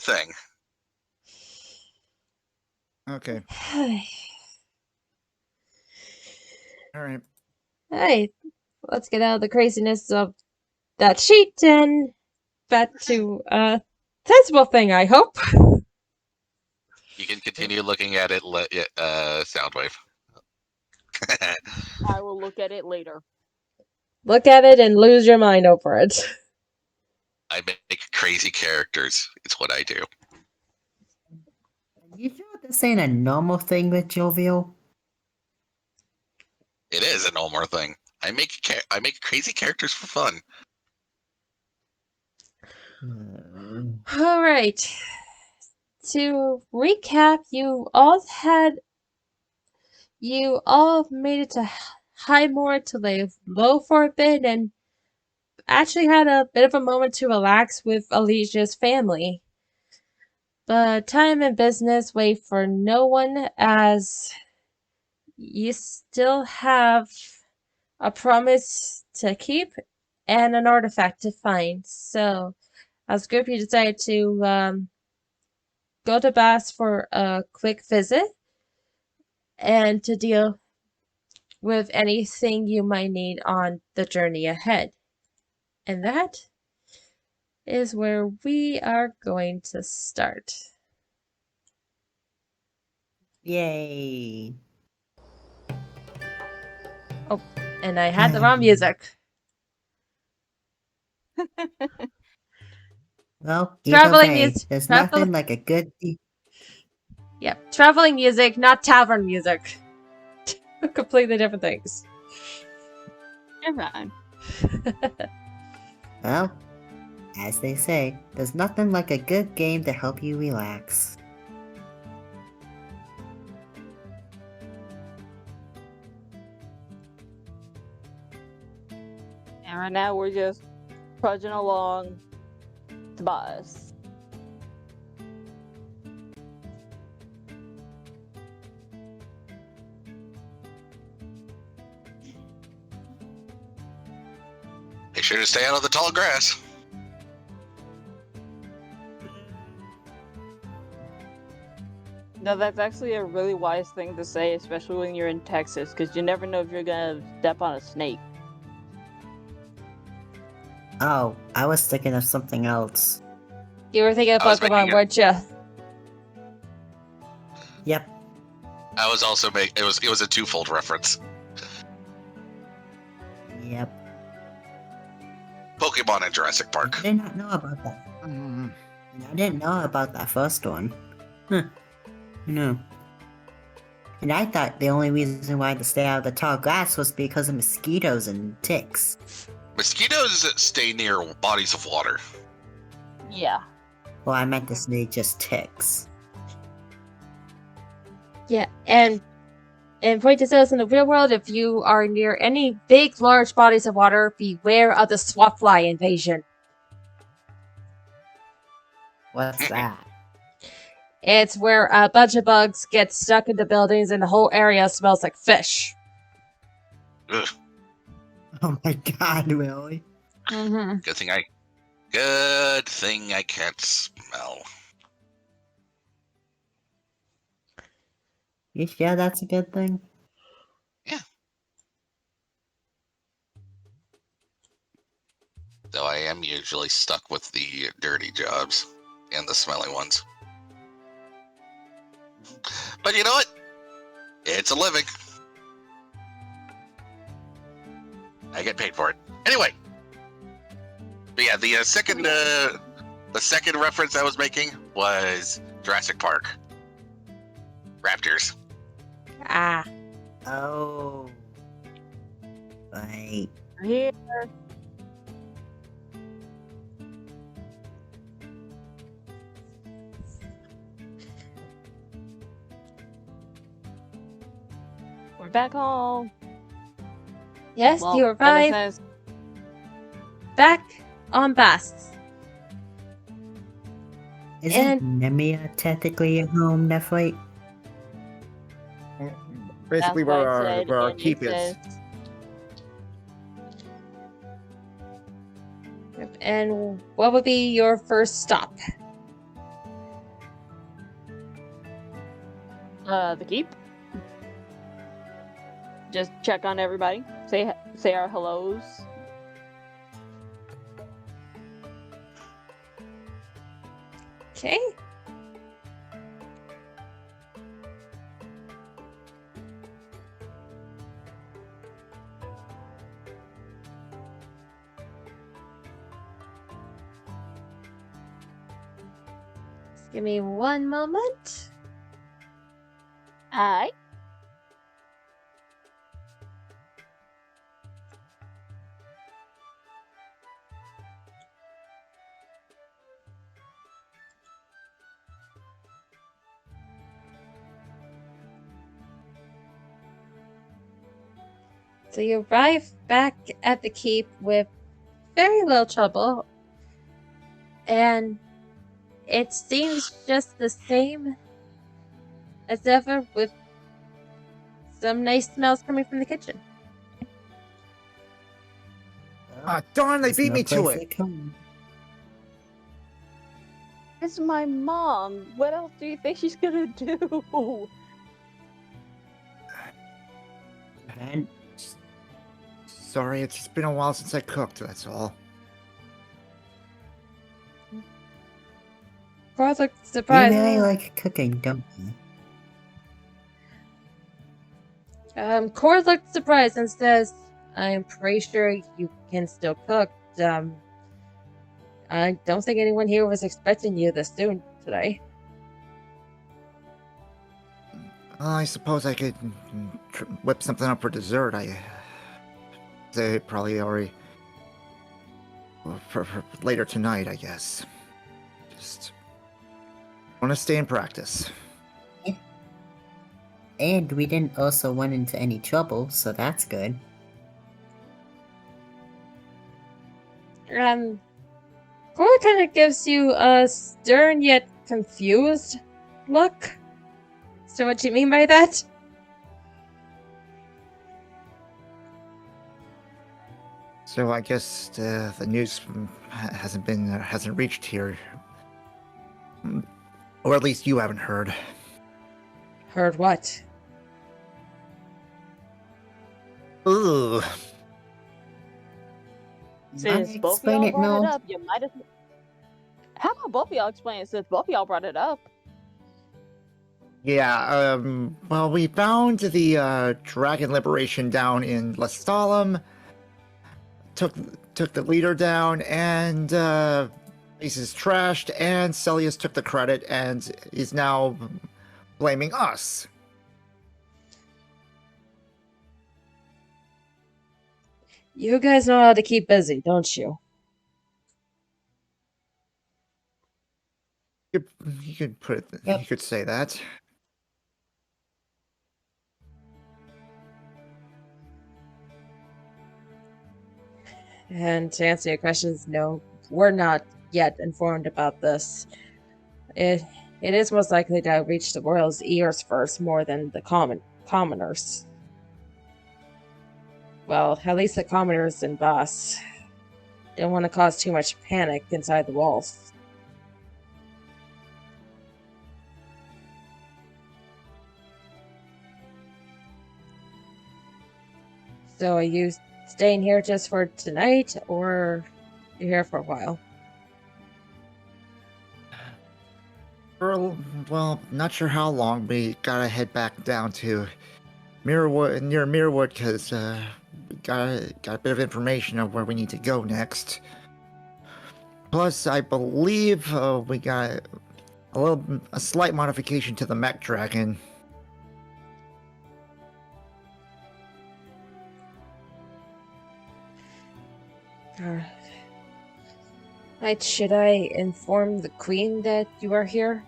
thing. Okay. Alright. Hey, let's get out of the craziness of that sheet and back to a sensible thing, I hope. You can continue looking at it, Soundwave. I will look at it later. Look at it and lose your mind over it. I make crazy characters. It's what I do. You sure this ain't a normal thing with Jovial? It is a normal thing. I make crazy characters for fun. Alright. To recap, you all made it to Highmore to lay low for a bit and actually had a bit of a moment to relax with Alicia's family. But time and business wait for no one, as you still have a promise to keep and an artifact to find. So, as a group, you decided to go to Bass for a quick visit and to deal with anything you might need on the journey ahead. And that is where we are going to start. Yay. Oh, and I had the wrong music. Well, Traveling either way, is- there's travel- nothing like a good... Yep, traveling music, not tavern music. Completely different things. You're fine. Well, as they say, there's nothing like a good game to help you relax. And right now we're just trudging along to Bus. Make sure to stay out of the tall grass. No, that's actually a really wise thing to say, especially when you're in Texas, because you never know if you're gonna step on a snake. Oh, I was thinking of something else. You were thinking of I was Pokemon, making weren't you? Yep. I was also it was a twofold reference. Yep. Pokemon and Jurassic Park. I did not know about that. And I didn't know about that first one. Huh. No. And I thought the only reason why to stay out of the tall grass was because of mosquitoes and ticks. Mosquitoes stay near bodies of water. Yeah. Well, I meant to say just ticks. Yeah, and point to says in the real world, if you are near any big, large bodies of water, beware of the swatfly invasion. What's that? It's where a bunch of bugs get stuck in the buildings and the whole area smells like fish. Ugh. Oh my god, really? Mm-hmm. Good thing I can't smell. You sure that's a good thing? Yeah. Though I am usually stuck with the dirty jobs and the smelly ones. But you know what? It's a living. I get paid for it. Anyway. But yeah, the second reference I was making was Jurassic Park. Raptors. Ah. Oh. Right. Here. We're back home. Yes, Well, you in a arrive sense, back on Bass. Isn't Nemia technically a home, Nephrite? Basically, that's what I where said, our and keep it is. says- And what would be your first stop? The keep. Just check on everybody. Say our hellos. Okay. Just give me one moment. Aye. So you arrive back at the keep with very little trouble, and it seems just the same as ever, with some nice smells coming from the kitchen. Ah, darn, they There's beat no me to place it. like home. It's my mom. What else do you think she's gonna do? And Sorry, it's just been a while since I cooked, that's all. Cora looked you surprised. really like cooking, don't you? Cora looked surprised and says, "I'm pretty sure you can still cook. I don't think anyone here was expecting you this soon today." I suppose I could whip something up for dessert. They probably already for later tonight, I guess. Just want to stay in practice. And we didn't also run into any trouble, so that's good. Cora kind of gives you a stern yet confused look. So what do you mean by that? So I guess the news hasn't reached here, or at least you haven't heard. Heard what? Ugh. Since both of Explain y'all it, brought it Noel. up, you might as. How about both of y'all explain it since both of y'all brought it up? Yeah, well, we found the dragon liberation down in Lestalem, took the leader down, and place is trashed, and Celius took the credit and is now blaming us. You guys know how to keep busy, don't you? You could put it. Yep. You could say that. And to answer your questions, no, we're not yet informed about this. It is most likely to reach the royals' ears first, more than the commoners. Well, at least the commoners and boss don't want to cause too much panic inside the walls. So are you staying here just for tonight, or you're here for a while? Well, not sure how long. We gotta head back down to Mirrorwood, near Mirrorwood, because we got a bit of information of where we need to go next. Plus, I believe we got a slight modification to the mech dragon. Right, should I inform the queen that you are here?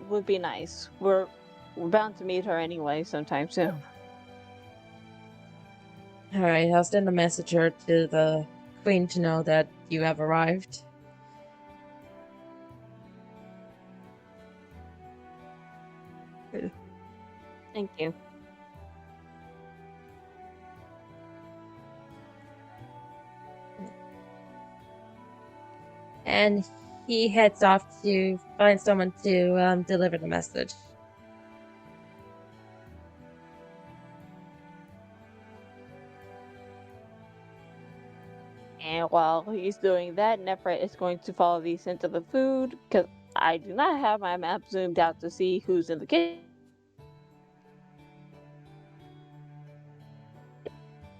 Would be nice. We're bound to meet her anyway sometime soon. Alright, I'll send a messenger to the queen to know that you have arrived. Thank you. And he heads off to find someone to deliver the message. And while he's doing that, Nefret is going to follow the scent of the food, because I do not have my map zoomed out to see who's in the kitchen.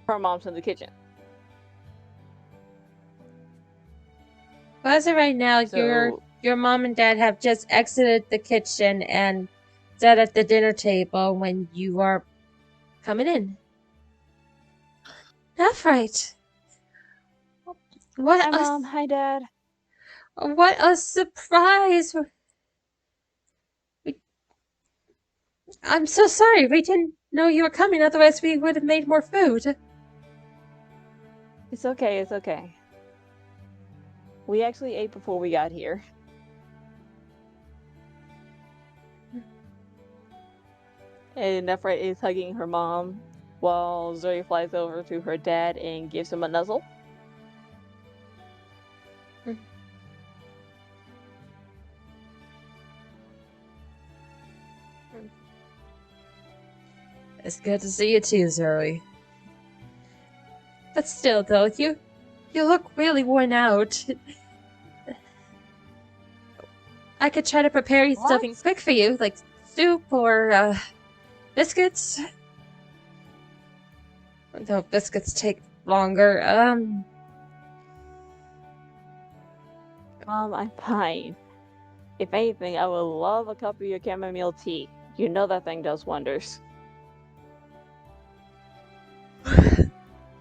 Her mom's in the kitchen. Well, as of right now, So- your mom and dad have just exited the kitchen and sat at the dinner table when you are coming in. That's right. What Hi, a Mom. Hi, Dad. what a surprise! I'm so sorry. We didn't know you were coming. Otherwise, we would have made more food. It's okay. It's okay. We actually ate before we got here. And Nefret is hugging her mom while Zoe flies over to her dad and gives him a nuzzle. It's good to see you too, Zoe. But still, though, you look really worn out. I could try to prepare you something What? quick for you, like soup or biscuits. Though biscuits take longer. Mom, I'm fine. If anything, I would love a cup of your chamomile tea. You know that thing does wonders.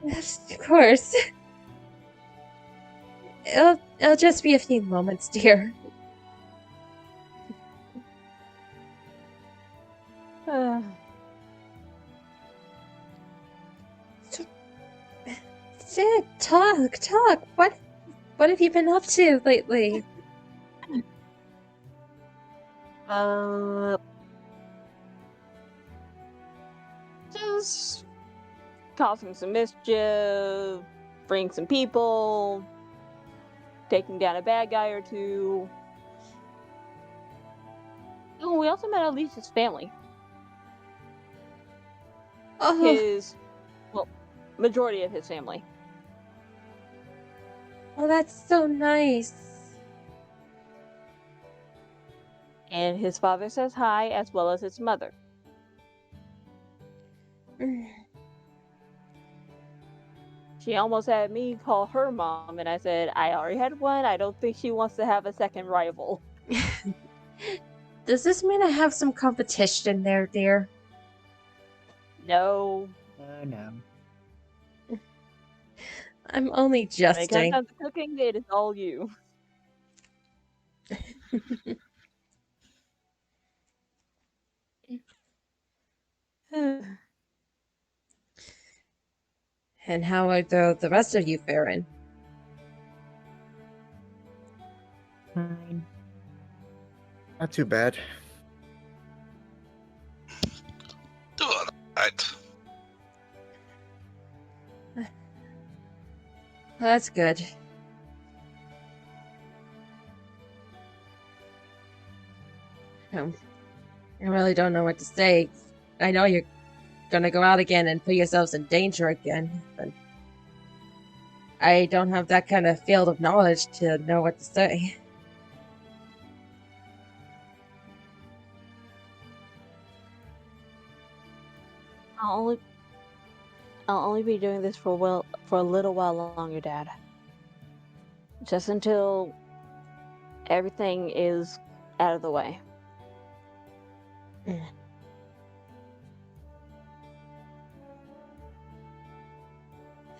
Yes, of course. It'll just be a few moments, dear. Sid, talk. What have you been up to lately? Just causing some mischief, freeing some people, taking down a bad guy or two. Oh, we also met Alicia's family. Oh, Majority of his family. oh, that's so nice. And his father says hi, as well as his mother. She almost had me call her mom, and I said, I already had one. I don't think she wants to have a second rival. Does this mean I have some competition there, dear? No. Oh no. I'm only When it comes jesting. down to cooking, it is all you. And how are the rest of you faring? Fine. Not too bad. Doing alright. Well, that's good. I really don't know what to say. I know you're gonna go out again and put yourselves in danger again, but I don't have that kind of field of knowledge to know what to say. I'll only be doing this for a little while longer, Dad. Just until everything is out of the way.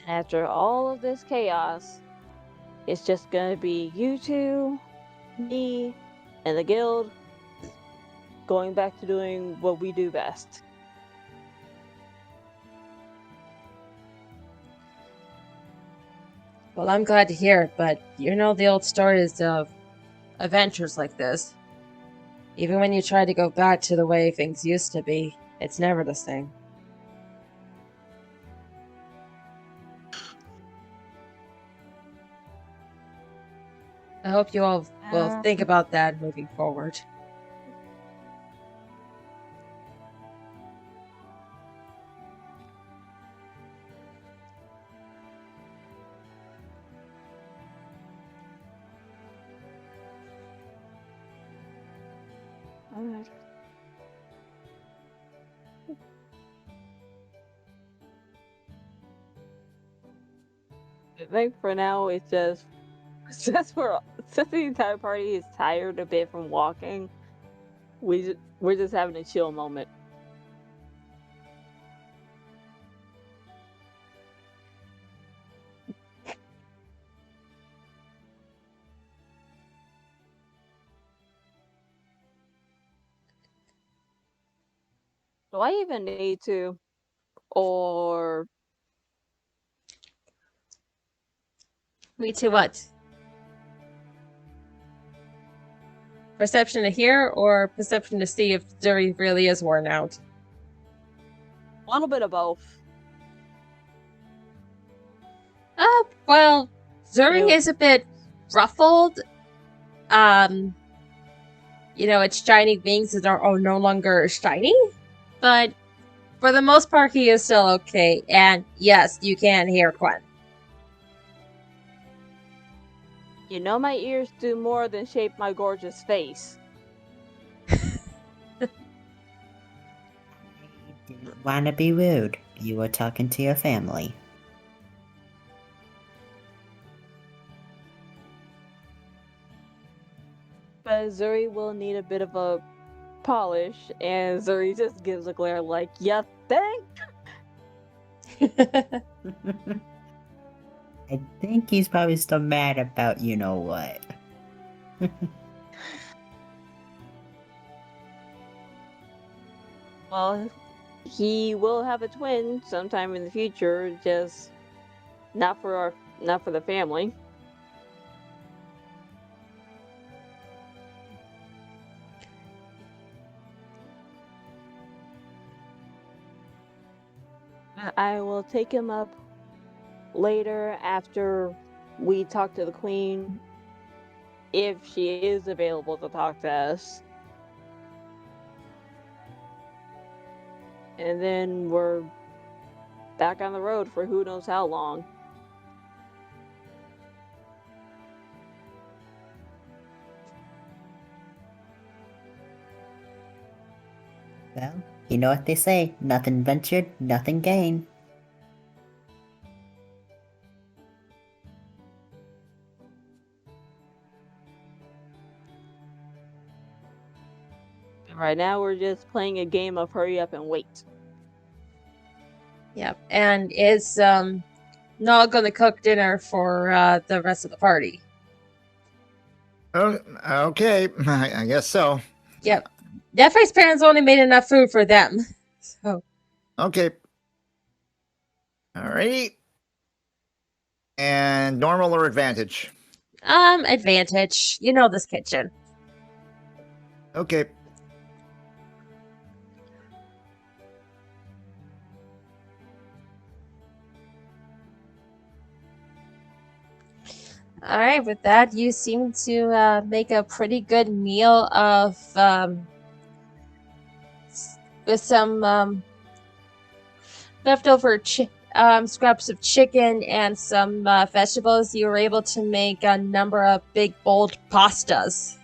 After all of this chaos, it's just gonna be you two, me, and the guild going back to doing what we do best. Well, I'm glad to hear it, but you know the old stories of adventures like this. Even when you try to go back to the way things used to be, it's never the same. I hope you all will Uh, think about that moving forward. Alright. I think for now it's just since since the entire party is tired a bit from walking, we're just having a chill moment. Do I even need to, or Me too, what? Perception to hear or perception to see if Zuri really is worn out? a little bit of both? Well, Zuri You is a bit ruffled. Its shiny wings are no longer shiny, but for the most part, he is still okay. And yes, you can hear Quen. you know my ears do more than shape my gorgeous face. I didn't want to be rude. You were talking to your family. But Zuri will need a bit of a polish, and Zuri just gives a glare like, "You think?" I think he's probably still mad about you know what. Well, he will have a twin sometime in the future, just not for the family. I will take him up later after we talk to the queen, if she is available to talk to us. And then we're back on the road for who knows how long. Well, you know what they say, nothing ventured, nothing gained. Right now, we're just playing a game of hurry up and wait. Yep, and is not gonna cook dinner for the rest of the party. Oh, okay, I guess so. Yep, Nephi's parents only made enough food for them, so Okay. Alrighty. And normal or advantage? advantage. You know this kitchen. Okay. All right, with that, you seem to make a pretty good meal of with some leftover scraps of chicken and some vegetables. You were able to make a number of big, bold pastas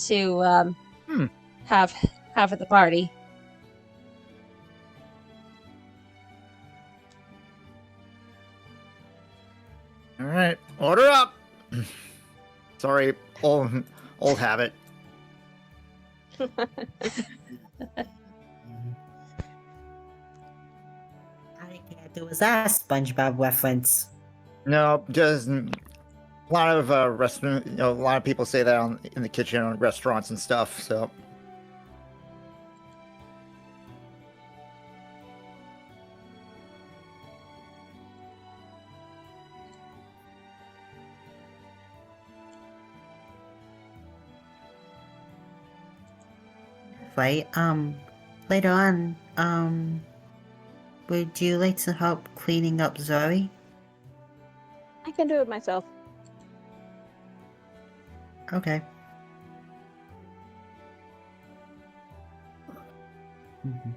to have at the party. All right. Order up. Sorry, old habit. All I there was that SpongeBob reference. No, just a lot of restaurant. A lot of people say that in the kitchen on restaurants and stuff. So. Right, later on, would you like to help cleaning up Zuri? I can do it myself. Okay. Mhm.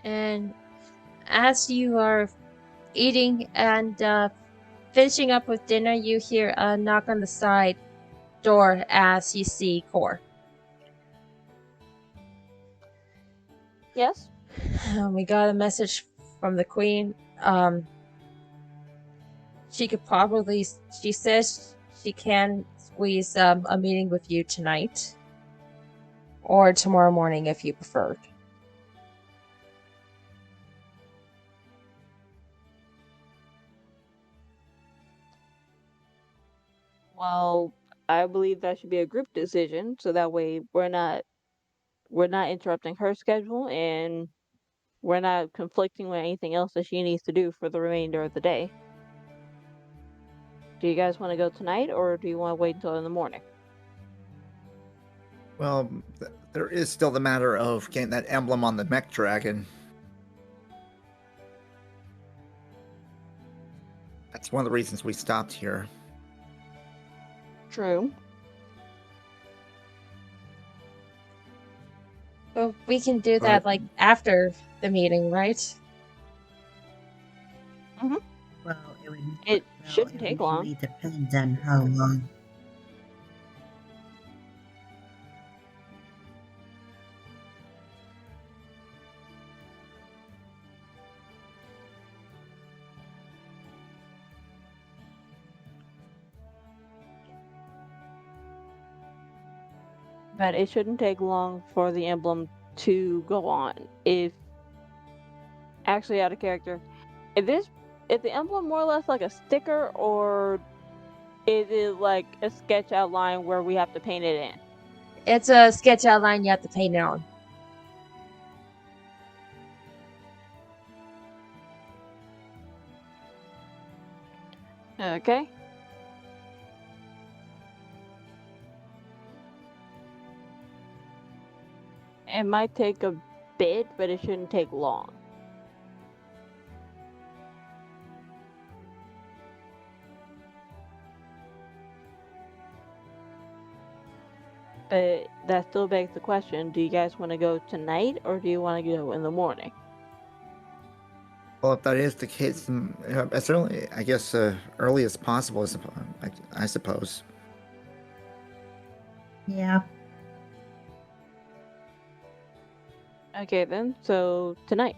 And as you are eating and finishing up with dinner, you hear a knock on the side door as you see Core. Yes? We got a message from the Queen. She says she can squeeze a meeting with you tonight or tomorrow morning if you preferred. Well, I believe that should be a group decision, so that way we're not interrupting her schedule and we're not conflicting with anything else that she needs to do for the remainder of the day. Do you guys want to go tonight or do you want to wait until in the morning? Well, there is still the matter of getting that emblem on the mech dragon. That's one of the reasons we stopped here. True. But we can do Right. that after the meeting, right? Well, It shouldn't take long. It depends on how long. But it shouldn't take long for the emblem to go on. If actually out of character, is the emblem more or less like a sticker or is it like a sketch outline where we have to paint it in? It's a sketch outline you have to paint it on. Okay. It might take a bit, but it shouldn't take long. But that still begs the question, do you guys want to go tonight or do you want to go in the morning? Well, if that is the case, then as early, I guess, early as possible, I suppose. Yeah. Okay then, so tonight.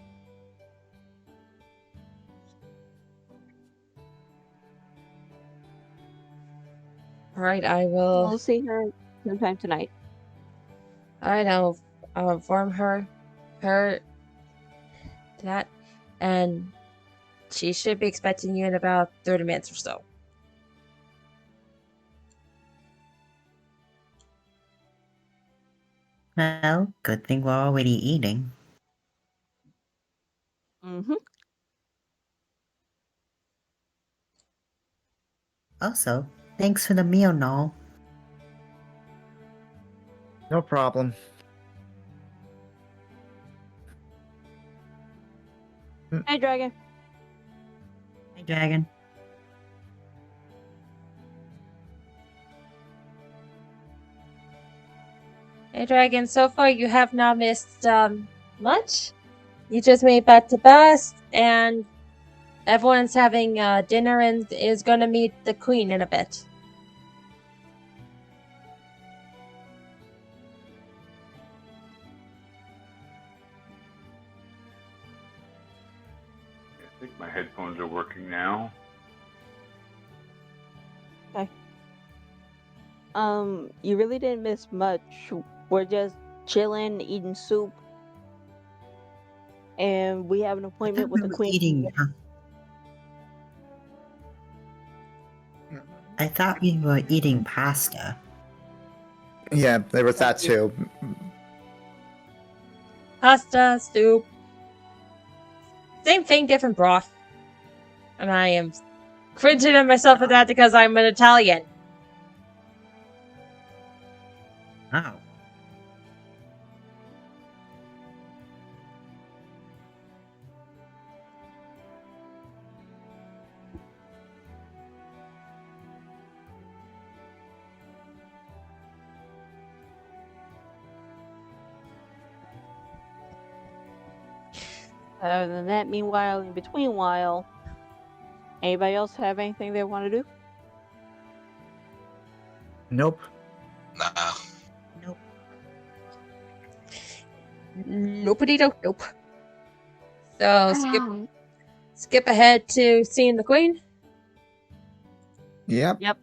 Alright, I will. We'll see her sometime tonight. Alright, I'll inform her that, and she should be expecting you in about 30 minutes or so. Well, good thing we're already eating. Mm-hmm. Also, thanks for the meal, Noel. No problem. Hey, Dragon. Hey, Dragon. Hey, Dragon, so far you have not missed much. You just made back to Bast, and everyone's having dinner and is going to meet the Queen in a bit. I think my headphones are working now. Okay. You really didn't miss much. We're just chilling, eating soup, and we have an I appointment thought with we the were Queen. eating. I thought we were eating pasta. Yeah, there was that too. Pasta, soup. Same thing, different broth. And I am cringing at myself for that because I'm an Italian. Oh. Other than that, meanwhile, in between while, anybody else have anything they want to do? Nope. Nah. Nope. Nopey dope nope. So skip ahead to seeing the queen. Yep. Yep.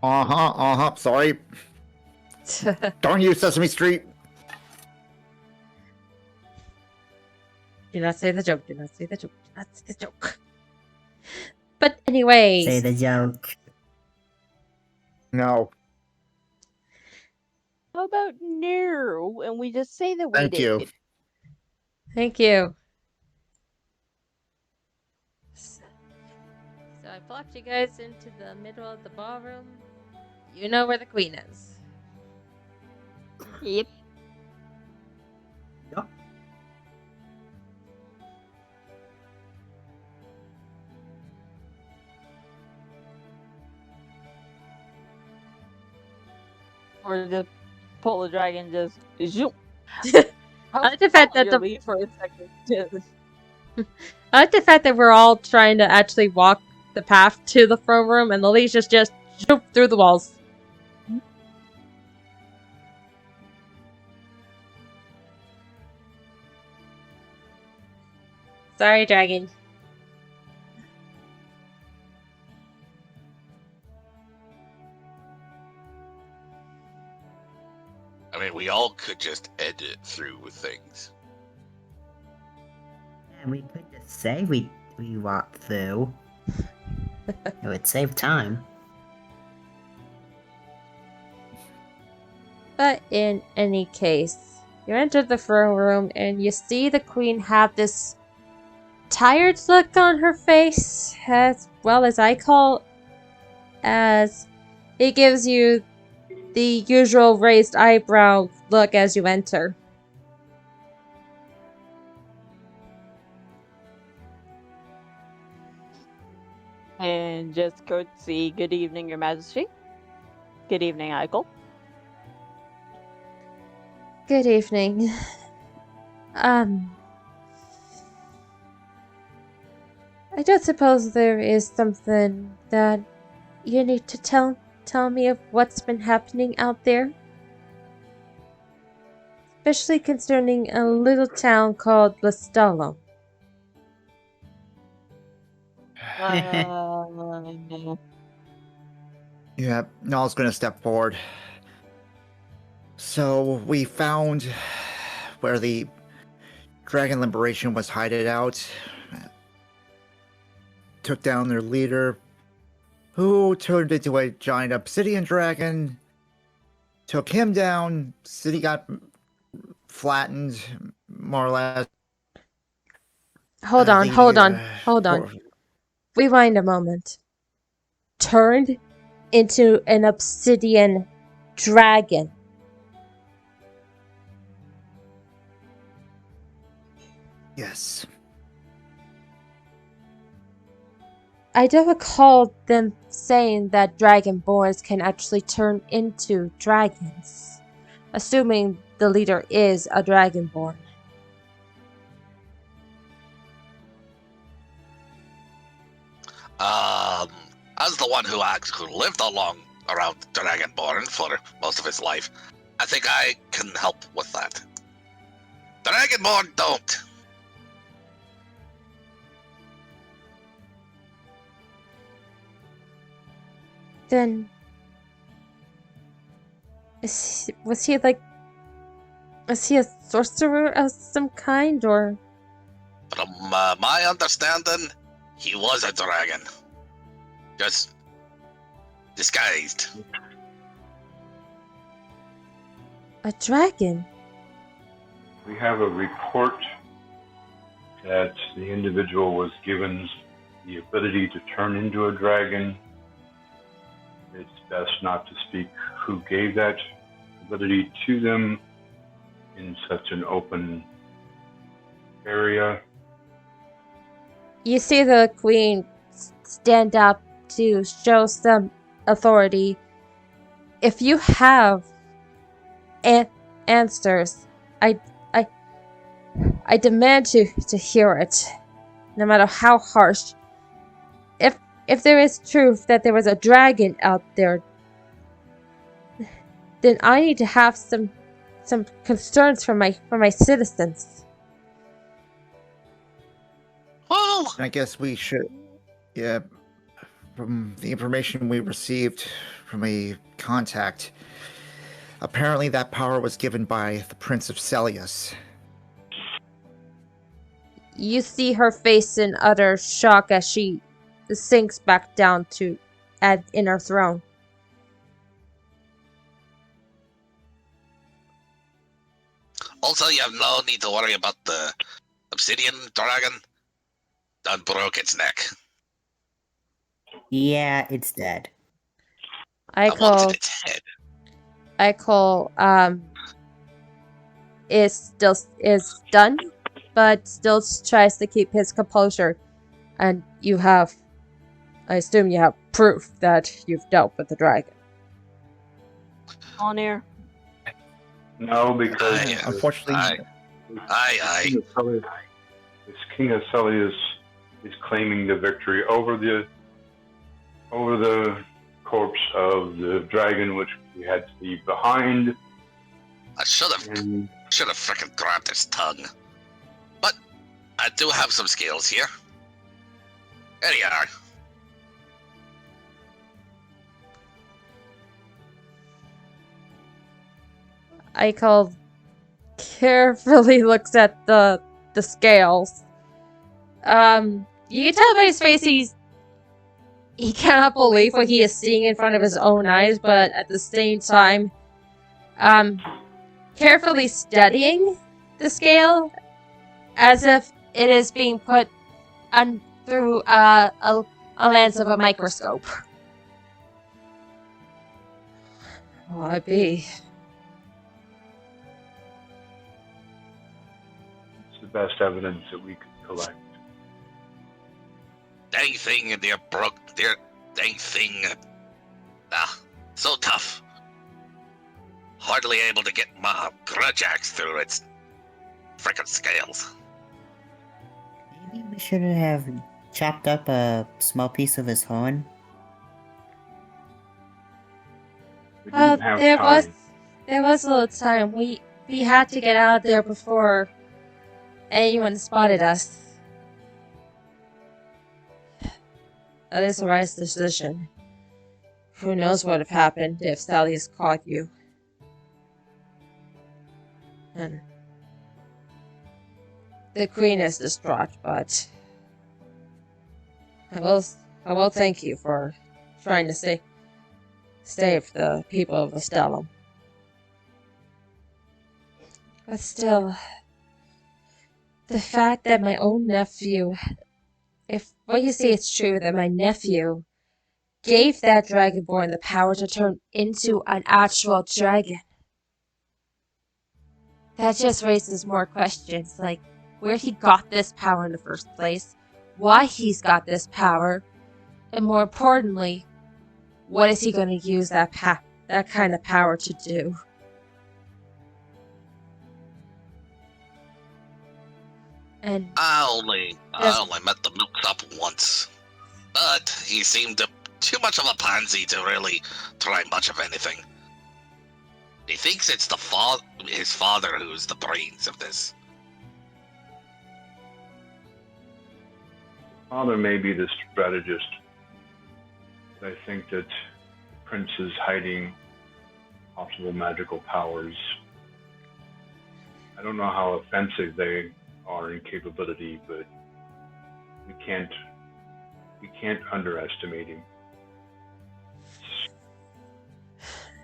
Yep. Sorry. Darn you, Sesame Street. Do not say the joke. Do not say the joke. Do not say the joke. But anyways. Say the joke. No. How about no? And we just say that we Thank did. you. Thank you. So I plopped you guys into the middle of the ballroom. You know where the queen is. Yep. Yep. Or just pull the dragon, just zoom. I like the fact that leave for a second. Just... I like the fact that we're all trying to actually walk the path to the throne room, and the leash just jump through the walls. Sorry, dragon. I mean, we all could just edit through things. And we could just say we walked through. It would save time. But in any case, you enter the throne room and you see the queen have this tired look on her face, as well as I call, as it gives you the usual raised eyebrow look as you enter. And just courtesy, good evening, Your Majesty. Good evening, Eichel. Good evening. I don't suppose there is something that you need to tell me of what's been happening out there? Especially concerning a little town called Lestalo. Yeah, Null's gonna step forward. So we found where the Dragon Liberation was hided out. Took down their leader, who turned into a giant obsidian dragon. Took him down. City got flattened, more or less. Hold on. Rewind a moment. Turned into an obsidian dragon. Yes. I don't recall them saying that dragonborns can actually turn into dragons. Assuming the leader is a dragonborn. As the one who lived around Dragonborn for most of his life, I think I can help with that. Dragonborn don't. Then was he a sorcerer of some kind, or? From my understanding, he was a dragon. Just disguised. A dragon? We have a report that the individual was given the ability to turn into a dragon. It's best not to speak who gave that ability to them in such an open area. You see the queen stand up to show some authority. If you have answers. I, I, I demand to hear it, no matter how harsh. If there is truth that there was a dragon out there, then I need to have some concerns for my citizens. Well, I guess we should. Yeah, from the information we received from a contact, apparently that power was given by the Prince of Celius. You see her face in utter shock as she sinks back down in her throne. also, you have no need to worry about the obsidian dragon. Done broke its neck. Yeah, it's dead. I wanted its head. is done, but still tries to keep his composure. And I assume you have proof that you've dealt with the dragon. On air. No, because Unfortunately, King of Celius is claiming the victory over the corpse of the dragon, which we had to leave behind. I should have frickin' grabbed his tongue. But I do have some skills here. There you are. Eichel carefully looks at the scales. You can tell by his face he cannot believe what he is seeing in front of his own eyes, but at the same time, carefully studying the scale as if it is being put through a lens of a microscope. Will I be? It's the best evidence that we could collect. Dang thing, and dang thing. So tough. Hardly able to get my grudge axe through its frickin' scales. Maybe we should have chopped up a small piece of his horn. We didn't have time. There was a little time. We had to get out of there before anyone spotted us. That is the right decision. Who knows what would have happened if Sally's caught you. And the queen is distraught, but I will thank you for trying to save the people of the Stellum. But still, the fact that my own nephew, if what you say is true, that my nephew gave that Dragonborn the power to turn into an actual dragon, that just raises more questions, like where he got this power in the first place, why he's got this power, and more importantly, what is he going to use that kind of power to do? And I only met the milksop once, but he seemed too much of a pansy to really try much of anything. He thinks it's his father who's the brains of this. Father may be the strategist. I think that the prince is hiding possible magical powers. I don't know how offensive they are in capability, but we can't underestimate him.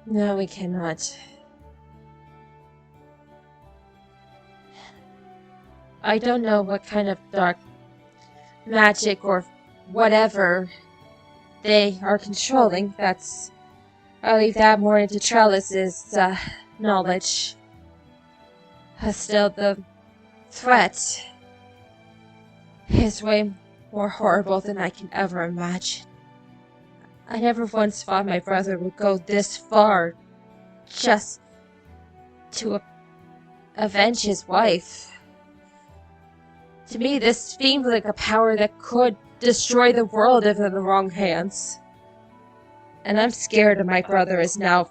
no, we cannot. I don't know what kind of dark magic or whatever they are controlling. I'll leave that more into Trellis's knowledge. Still, the threat is way more horrible than I can ever imagine. I never once thought my brother would go this far, just to avenge his wife. To me, this seems like a power that could destroy the world if in the wrong hands. And I'm scared my brother is now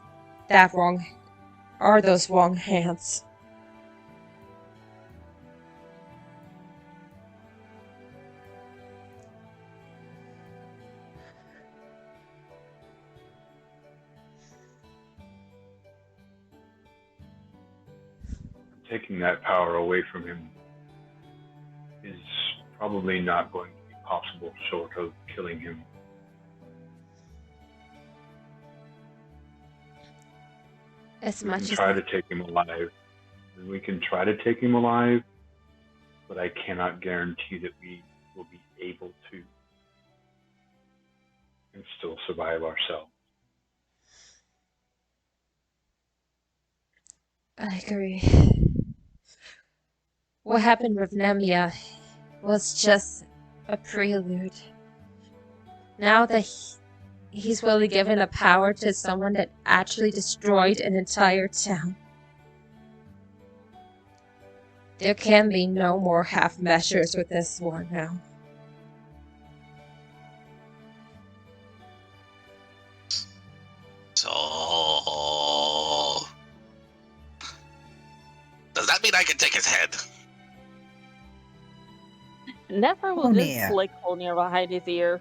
those wrong hands. Taking that power away from him is probably not going to be possible short of killing him. As We much can as try to take him alive. And we can try to take him alive, but I cannot guarantee that we will be able to and still survive ourselves. I agree. What happened with Nemia was just a prelude. Now that he's really given a power to someone that actually destroyed an entire town, there can be no more half measures with this war now. So, does that mean I can take his head? Nefer will just Honir. flick Honir behind his ear.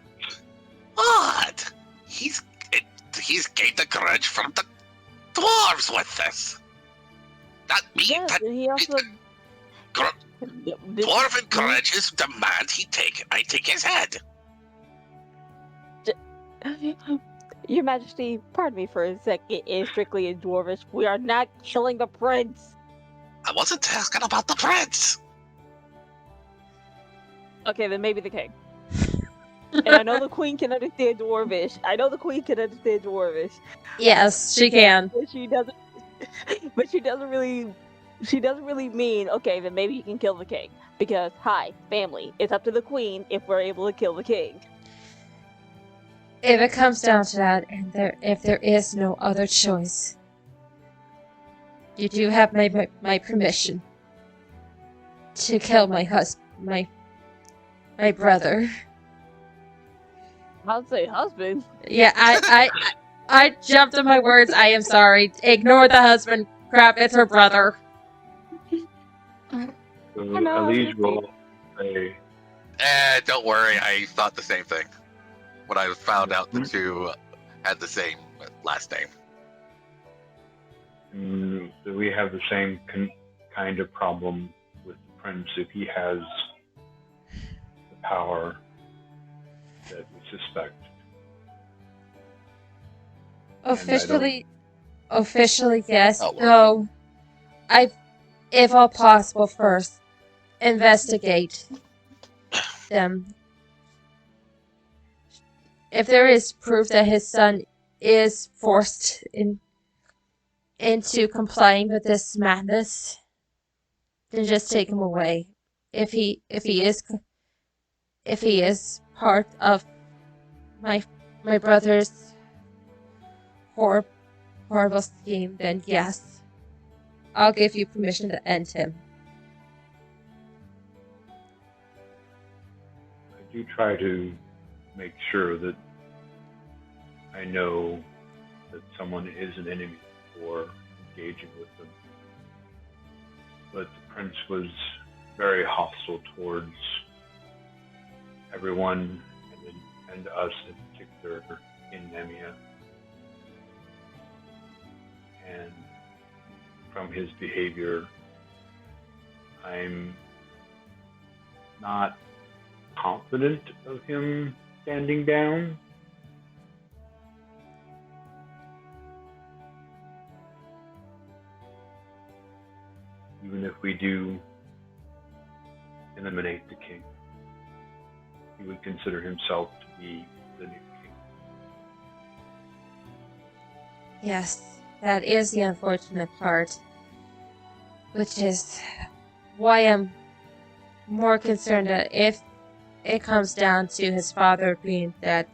What? He's gained a grudge from the dwarves with this. That means Yes, that and he also. dwarven grudges demand I take his head. Your Majesty, pardon me for a sec. It is strictly in Dwarvish. We are not killing the prince. I wasn't asking about the prince. Okay, then maybe the king. And I know the queen can understand Dwarvish. Yes, she can. But she doesn't. But she doesn't really. She doesn't really mean. Okay, then maybe you can kill the king because hi, family. It's up to the queen if we're able to kill the king. If it comes down to that, and if there is no other choice, you do have my permission to kill my brother. I'll say husband. Yeah, I jumped on my words. I am sorry. Ignore the husband. Crap, it's her brother. So know, Elise it's will say, Don't worry. I thought the same thing when I found out the two had the same last name. So we have the same kind of problem with the prince if he has the power that we suspect. Officially, yes. Oh, well. Though, if all possible, first investigate them. If there is proof that his son is forced into complying with this madness, then just take him away. If he is part of my brother's horrible scheme, then yes, I'll give you permission to end him. I do try to make sure that I know that someone is an enemy before engaging with them. But the prince was very hostile towards everyone and us in particular in Nemia. And from his behavior, I'm not confident of him standing down. Even if we do eliminate the king, he would consider himself to be the new king. Yes, that is the unfortunate part, which is why I'm more concerned that if it comes down to his father being that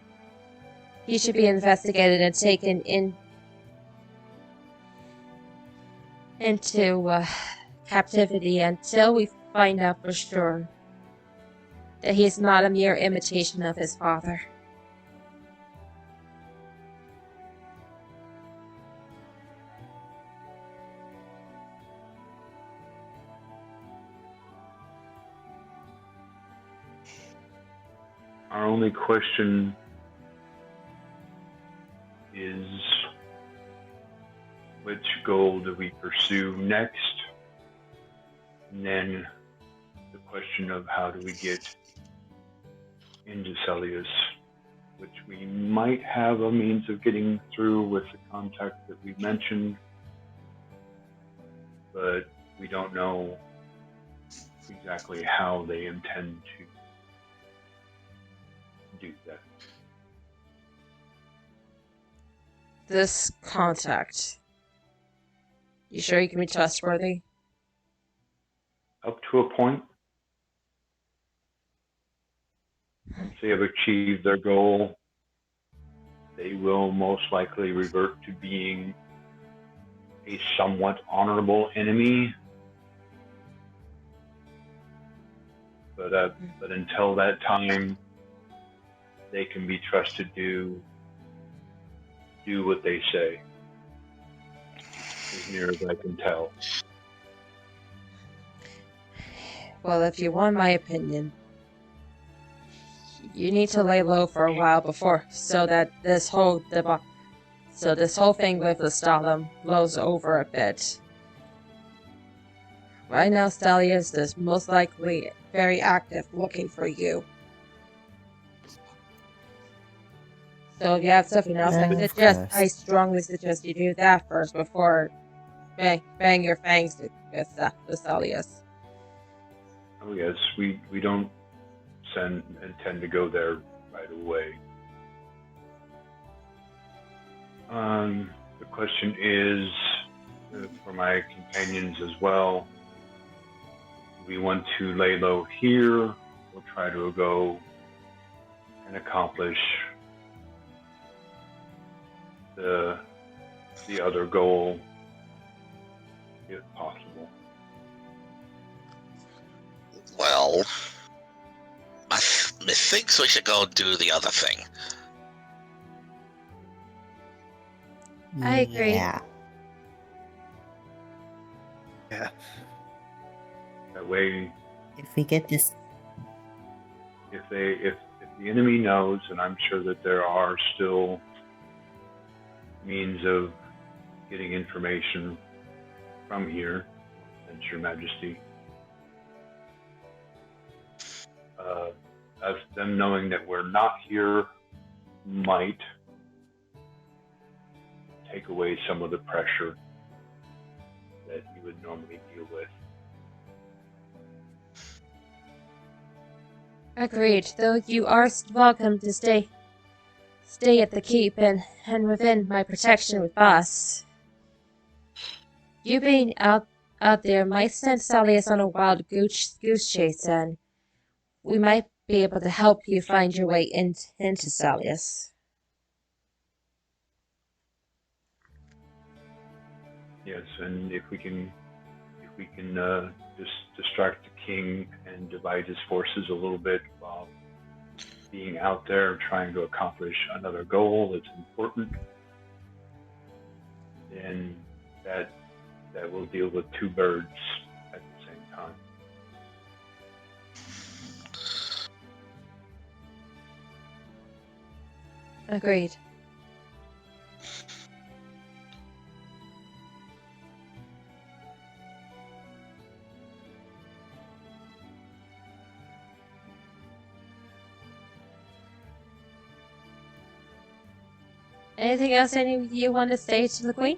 he should be investigated and taken into captivity until we find out for sure that he is not a mere imitation of his father. Our only question is, which goal do we pursue next? And then the question of how do we get into Celius, which we might have a means of getting through with the contact that we mentioned, but we don't know exactly how they intend to do that. This contact. You sure you can be trustworthy? Up to a point. Once they have achieved their goal, they will most likely revert to being a somewhat honorable enemy. But until that time, they can be trusted to do what they say, as near as I can tell. Well, if you want my opinion, you need to lay low for a while before, so that this whole thing with the Stalin blows over a bit. Right now, Stelios is most likely very active looking for you. So if you have something else, I strongly suggest you do that first before bang your fangs with Stelios. Oh yes, we don't intend to go there right away. The question is, for my companions as well, do we want to lay low here, or try to go and accomplish the other goal, if possible? Well, I think we should go do the other thing. I agree. Yeah. Yeah. That way, If we get this, if the enemy knows, and I'm sure that there are still means of getting information from here, and Your Majesty, as them knowing that we're not here might take away some of the pressure that you would normally deal with. Agreed, though you are welcome to stay at the keep and within my protection with Boss. You being out there might send Stelios on a wild goose chase, and we might be able to help you find your way into Stelios. Yes, and if we can just distract the king and divide his forces a little bit while being out there trying to accomplish another goal that's important, then that will deal with two birds at the same time. Agreed. Anything else any of you want to say to the Queen?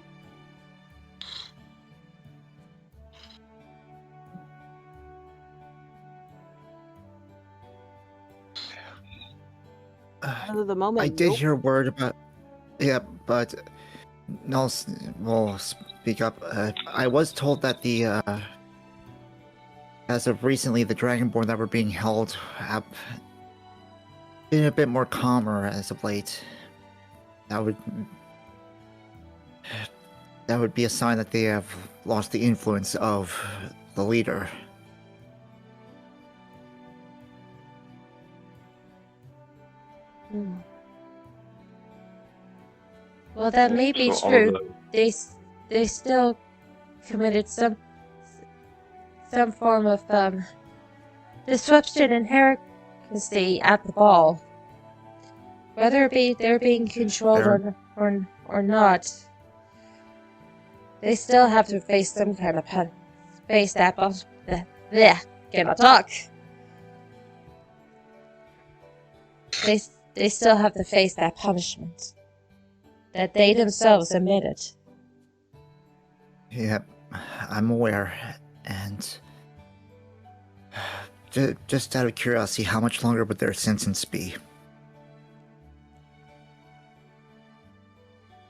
As of the moment, I did nope. hear word about. Yeah, but no, we'll speak up. I was told that as of recently, the Dragonborn that were being held have been a bit more calmer as of late. That would that would be a sign that they have lost the influence of the leader. Hmm. Well, that may be So all true. the They still committed some form of disruption and heresy at the ball. Whether it be they're being controlled or not, they still have to face some kind of face that cannot talk. They still have to face that punishment that they themselves admitted. Yep, I'm aware. And just out of curiosity, how much longer would their sentence be?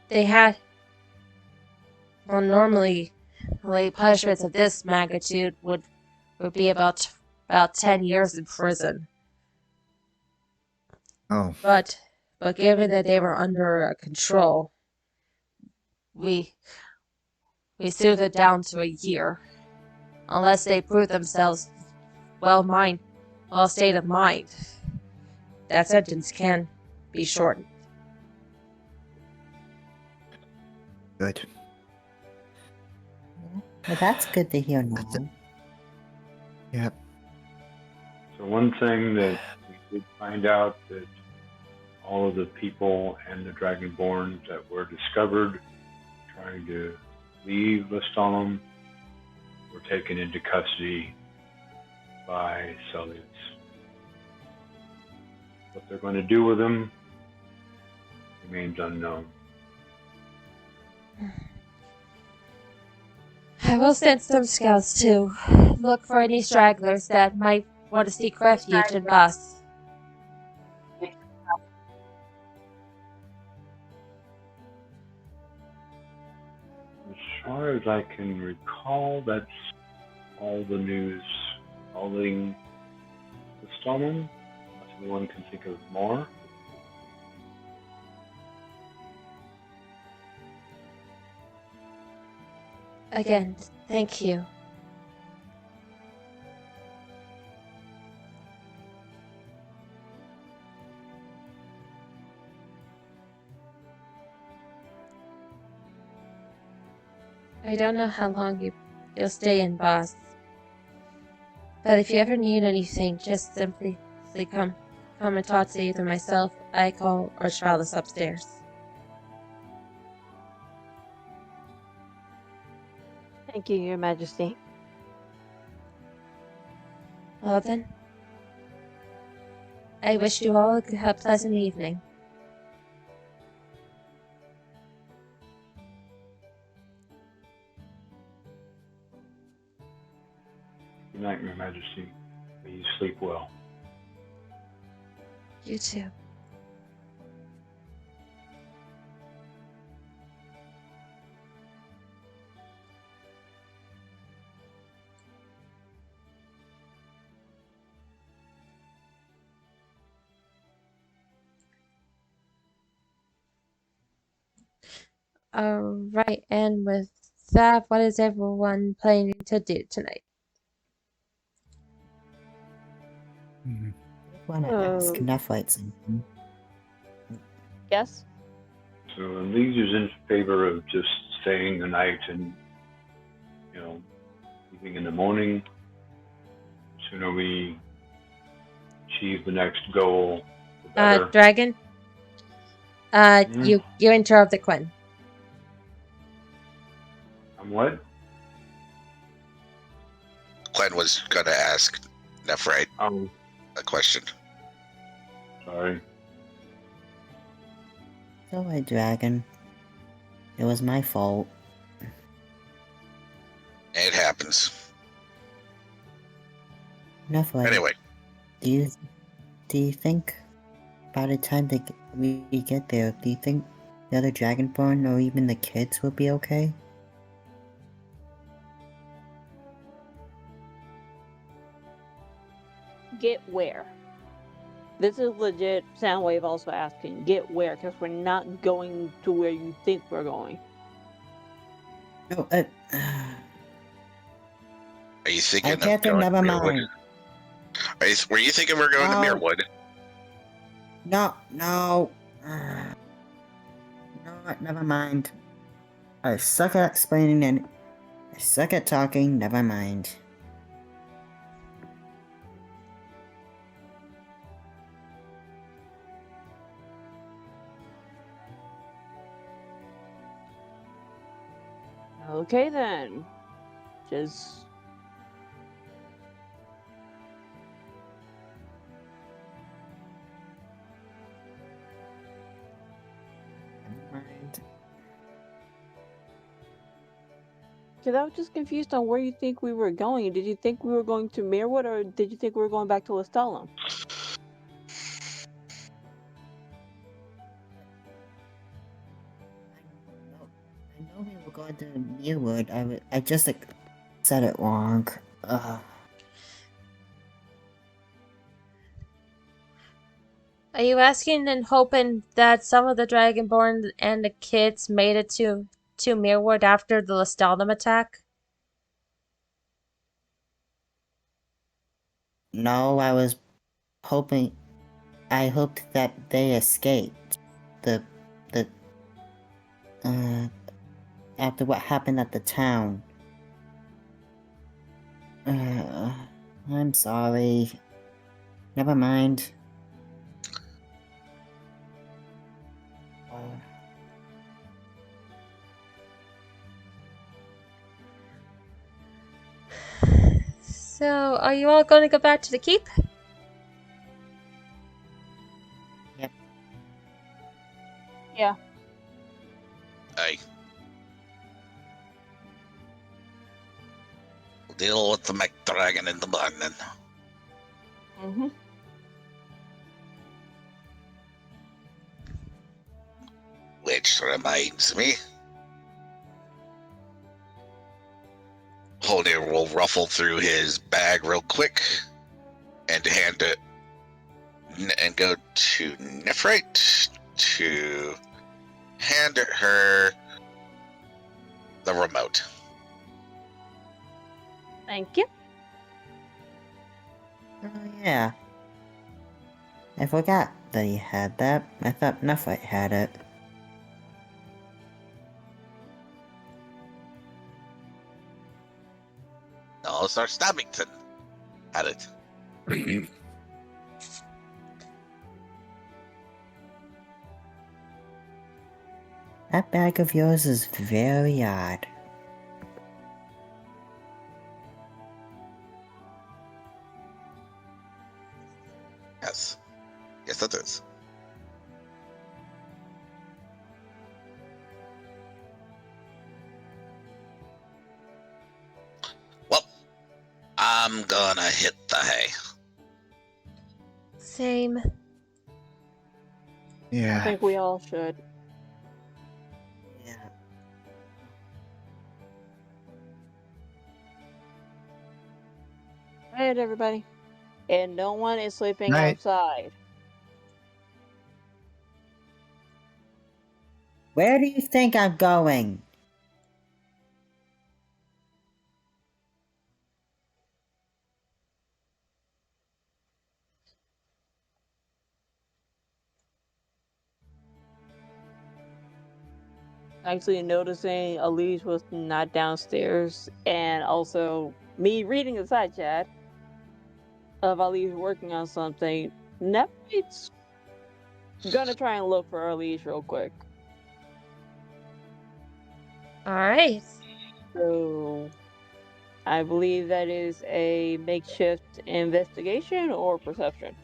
They had, well, normally, punishments of this magnitude would be about 10 years in prison. Oh, But given that they were under control, we soothed it down to a year, unless they prove themselves well state of mind. That sentence can be shortened. good. Well, that's good to hear now. Yep. So one thing that we did find out that all of the people and the Dragonborn that were discovered trying to leave Lestalem were taken into custody by Celius. What they're going to do with them remains unknown. I will send some scouts to look for any stragglers that might want to seek refuge in Bas. As far as I can recall, that's all the news following Lestalem. Unless anyone can think of more. Again, thank you. I don't know how long you'll stay in Bas, but if you ever need anything, just simply come and talk to either myself, Icol, or Charles upstairs. Thank you, Your Majesty. Well then, I wish you all a pleasant evening. Good night, Your Majesty. May you sleep well. You too. Alright, and with that, what is everyone planning to do tonight? I want to ask Nephrite something. Yes? So League is in favor of just staying the night and, leaving in the morning. The sooner we achieve the next goal, the better. Dragon? You interrupted Quinn. What? Glenn was going to ask Nephrite a question. Sorry. It's alright, Dragon. It was my fault. It happens. Nephrite. Anyway. Do you think by the time we get there, do you think the other Dragonborn or even the kids will be okay? Get where? This is legit Soundwave also asking. Get where? Because we're not going to where you think we're going. No, Are you thinking of Catherine, going never to Mirrorwood? mind. Were you thinking we're going to No. Mirrorwood? No, no. You know what? Never mind. I suck at explaining and I suck at talking. Never mind. Okay then. Just Never mind. because I was just confused on where you think we were going. Did you think we were going to Mirrorwood, or did you think we were going back to Lestalem? I know we were going to Newwood. I just like, said it wrong. Are you asking and hoping that some of the Dragonborn and the kids made it to Mirrorwood after the Lestalem attack? No, I was hoping. I hoped that they escaped. The after what happened at the town. I'm sorry. Never mind. So, are you all going to go back to the keep? Yep. Yeah. Hey. We'll deal with the McDragon in the morning. Mm-hmm. Which reminds me. Holnir will ruffle through his bag real quick and hand it and go to Nephrite to hand her the remote. Thank you. Oh yeah. I forgot that you had that. I thought Nephrite had it. No, Sir Stabbington had it. That bag of yours is very odd. Yes. Yes, it is. Well, I'm gonna hit the hay. Same. I Yeah. think we all should. Yeah. Alright, everybody. And no one is sleeping Night. outside. Where do you think I'm going? Actually noticing Elise was not downstairs, and also me reading the side chat of Elise working on something. Nephrite's gonna try and look for Elise real quick. Alright. So I believe that is a makeshift investigation or perception.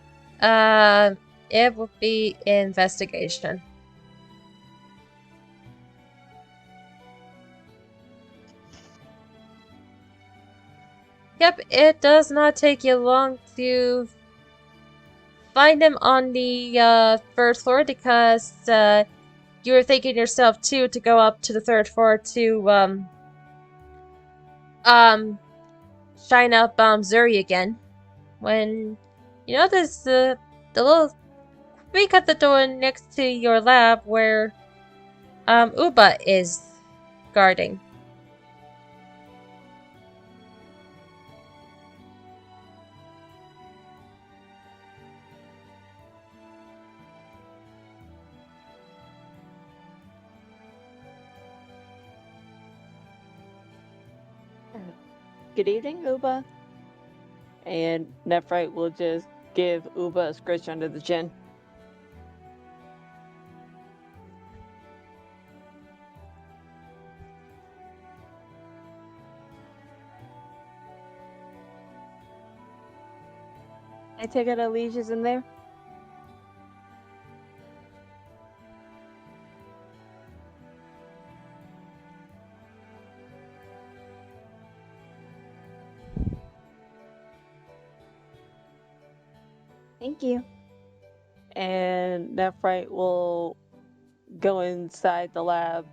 It would be investigation. Yep, it does not take you long to find him on the first floor because you were thinking yourself too to go up to the third floor to shine up Zuri again. When you notice the little creak at the door next to your lab where Uba is guarding. Good evening, Uba. And Nephrite will just give Uba a scratch under the chin. I take it Alicia's in there? Thank you. And Nephrite will go inside the lab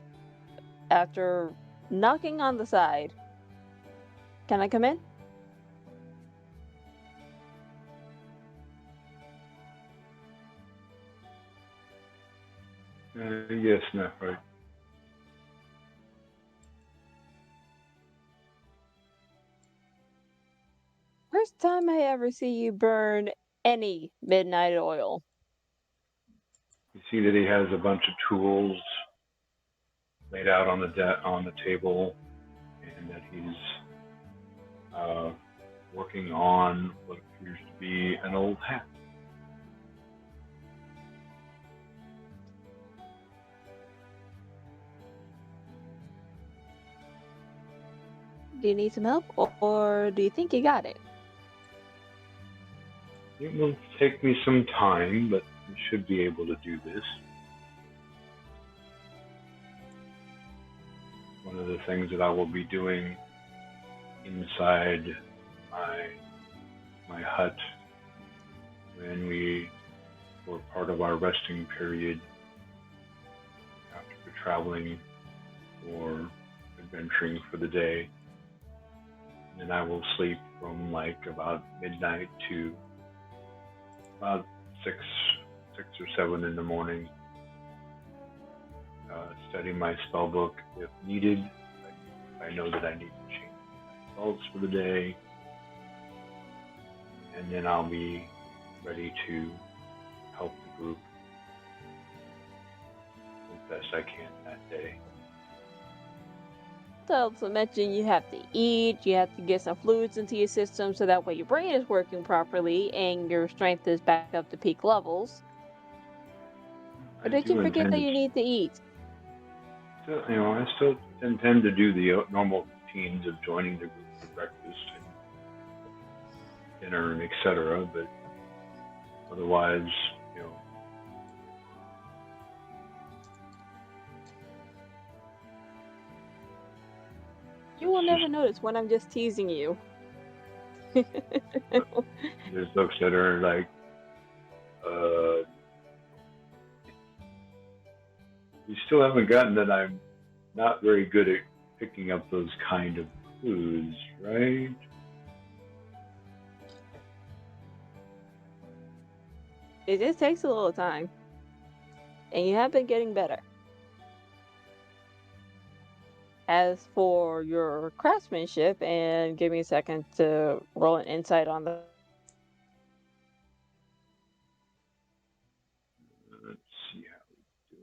after knocking on the side. Can I come in? Yes, Nephrite. First time I ever see you burn any midnight oil. You see that he has a bunch of tools laid out on the table, and that he's working on what appears to be an old hat. Do you need some help, or do you think you got it? It will take me some time, but I should be able to do this. One of the things that I will be doing inside my hut when we were part of our resting period after traveling or adventuring for the day. And I will sleep from like about midnight to about 6 or 7 in the morning. Study my spell book if needed. I know that I need to change my spells for the day. And then I'll be ready to help the group as best I can that day. To also mention you have to eat, you have to get some fluids into your system so that way your brain is working properly and your strength is back up to peak levels. Or did you forget that you need to eat? So, I still intend to do the normal routines of joining the group for breakfast and dinner and etc. But otherwise, You will never notice when I'm just teasing you. There's looks that are like, you still haven't gotten that I'm not very good at picking up those kind of clues, right? It just takes a little time. And you have been getting better. As for your craftsmanship, and give me a second to roll an insight on the. Let's see how we do.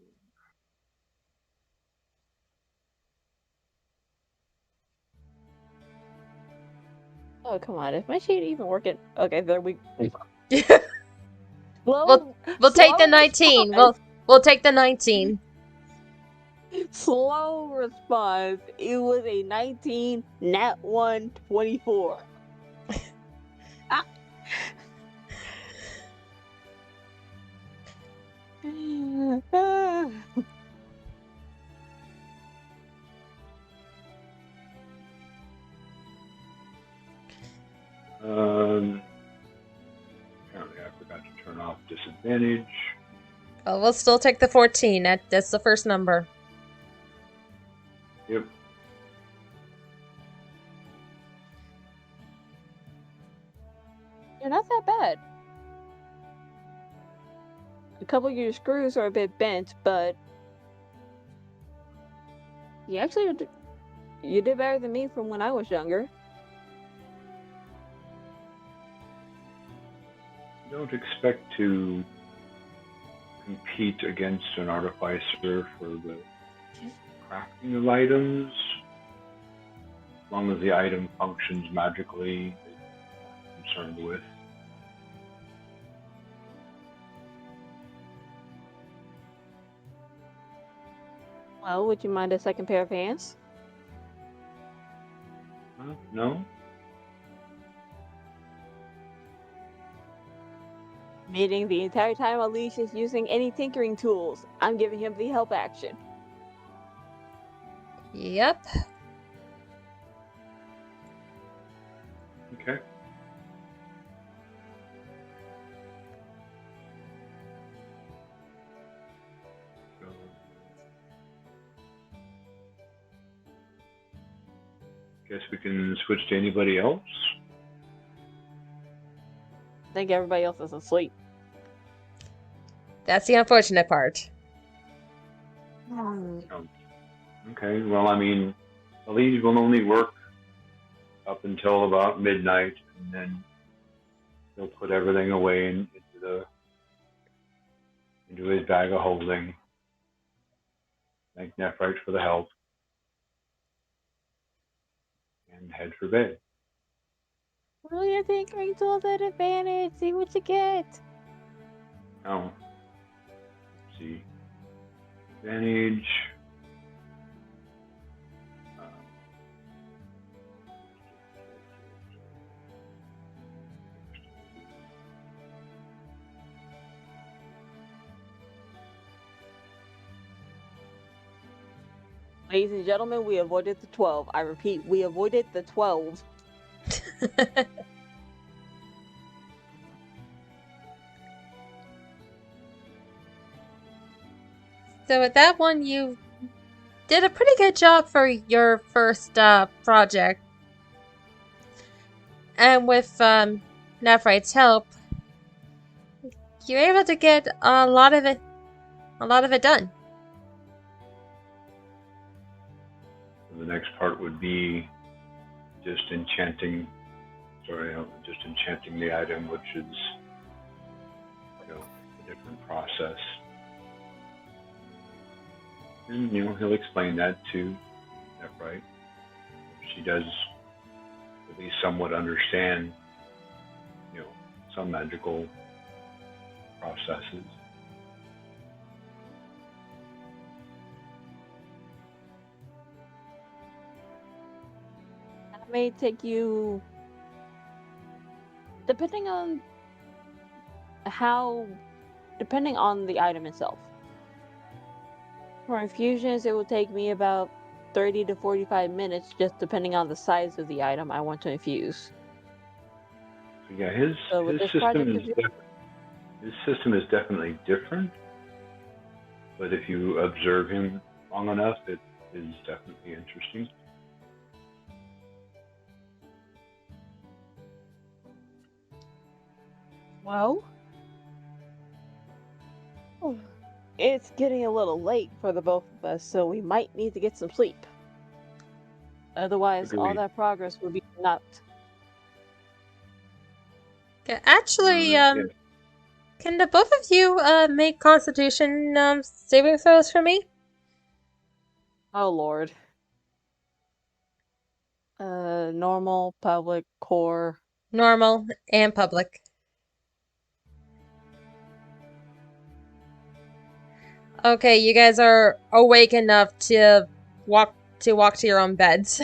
Oh, come on. Is my sheet even working? Okay, there we We'll take the 19. We'll take the 19. Slow response. It was a 19, nat 1, 24. Ah. Apparently I forgot to turn off disadvantage. Oh, we'll still take the 14. That's the first number. Yep. You're not that bad. A couple of your screws are a bit bent, but you actually you did better than me from when I was younger. Don't expect to compete against an artificer for the crafting of items. as long as the item functions magically, I'm concerned with. Well, would you mind a second pair of hands? No? Meaning the entire time Alicia is using any tinkering tools, I'm giving him the help action. Yep. Okay. So, guess we can switch to anybody else. I think everybody else is asleep. That's the unfortunate part. Okay, well, I mean, the lead will only work up until about midnight, and then he'll put everything away into his bag of holding. Thank Nephrite for the help, and head for bed. Roll your tinkering tools at advantage. See what you get. Oh, let's see, advantage. Ladies and gentlemen, we avoided the 12. I repeat, we avoided the 12. So with that one, you did a pretty good job for your first project. And with Nephrite's help, you're able to get a lot of it done. The next part would be just enchanting the item, which is, a different process. And, he'll explain that to Nephrite. She does at least somewhat understand, some magical processes. That may take you, depending on the item itself. For infusions, it will take me about 30 to 45 minutes, just depending on the size of the item I want to infuse. So yeah, his system is definitely different, but if you observe him long enough, it is definitely interesting. Well, it's getting a little late for the both of us, so we might need to get some sleep. Otherwise, all Agreed. that progress would be not. Okay, actually, Yeah. can the both of you make Constitution saving throws for me? Oh lord. Normal, public, core. Normal and public. Okay, you guys are awake enough to walk to your own beds.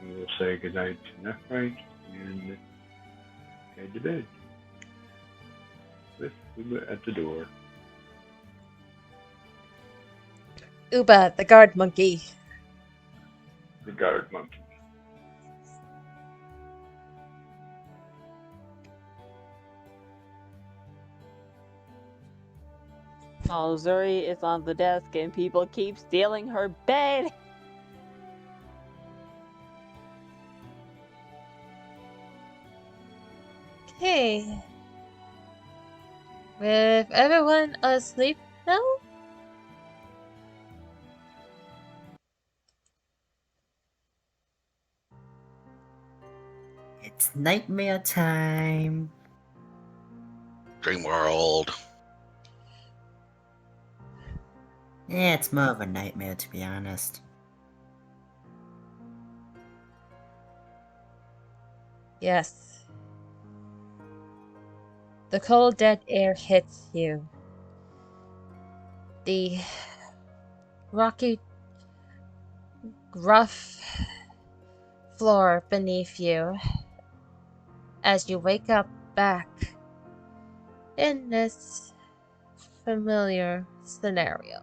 We will say goodnight to Nephrite and head to bed. With Uba at the door. Uba, the guard monkey. The guard monkey. Oh, Zuri is on the desk and people keep stealing her bed. Okay. With everyone asleep now? It's nightmare time. Dream world. Yeah, it's more of a nightmare, to be honest. Yes. The cold, dead air hits you. The rocky, rough floor beneath you as you wake up back in this familiar scenario.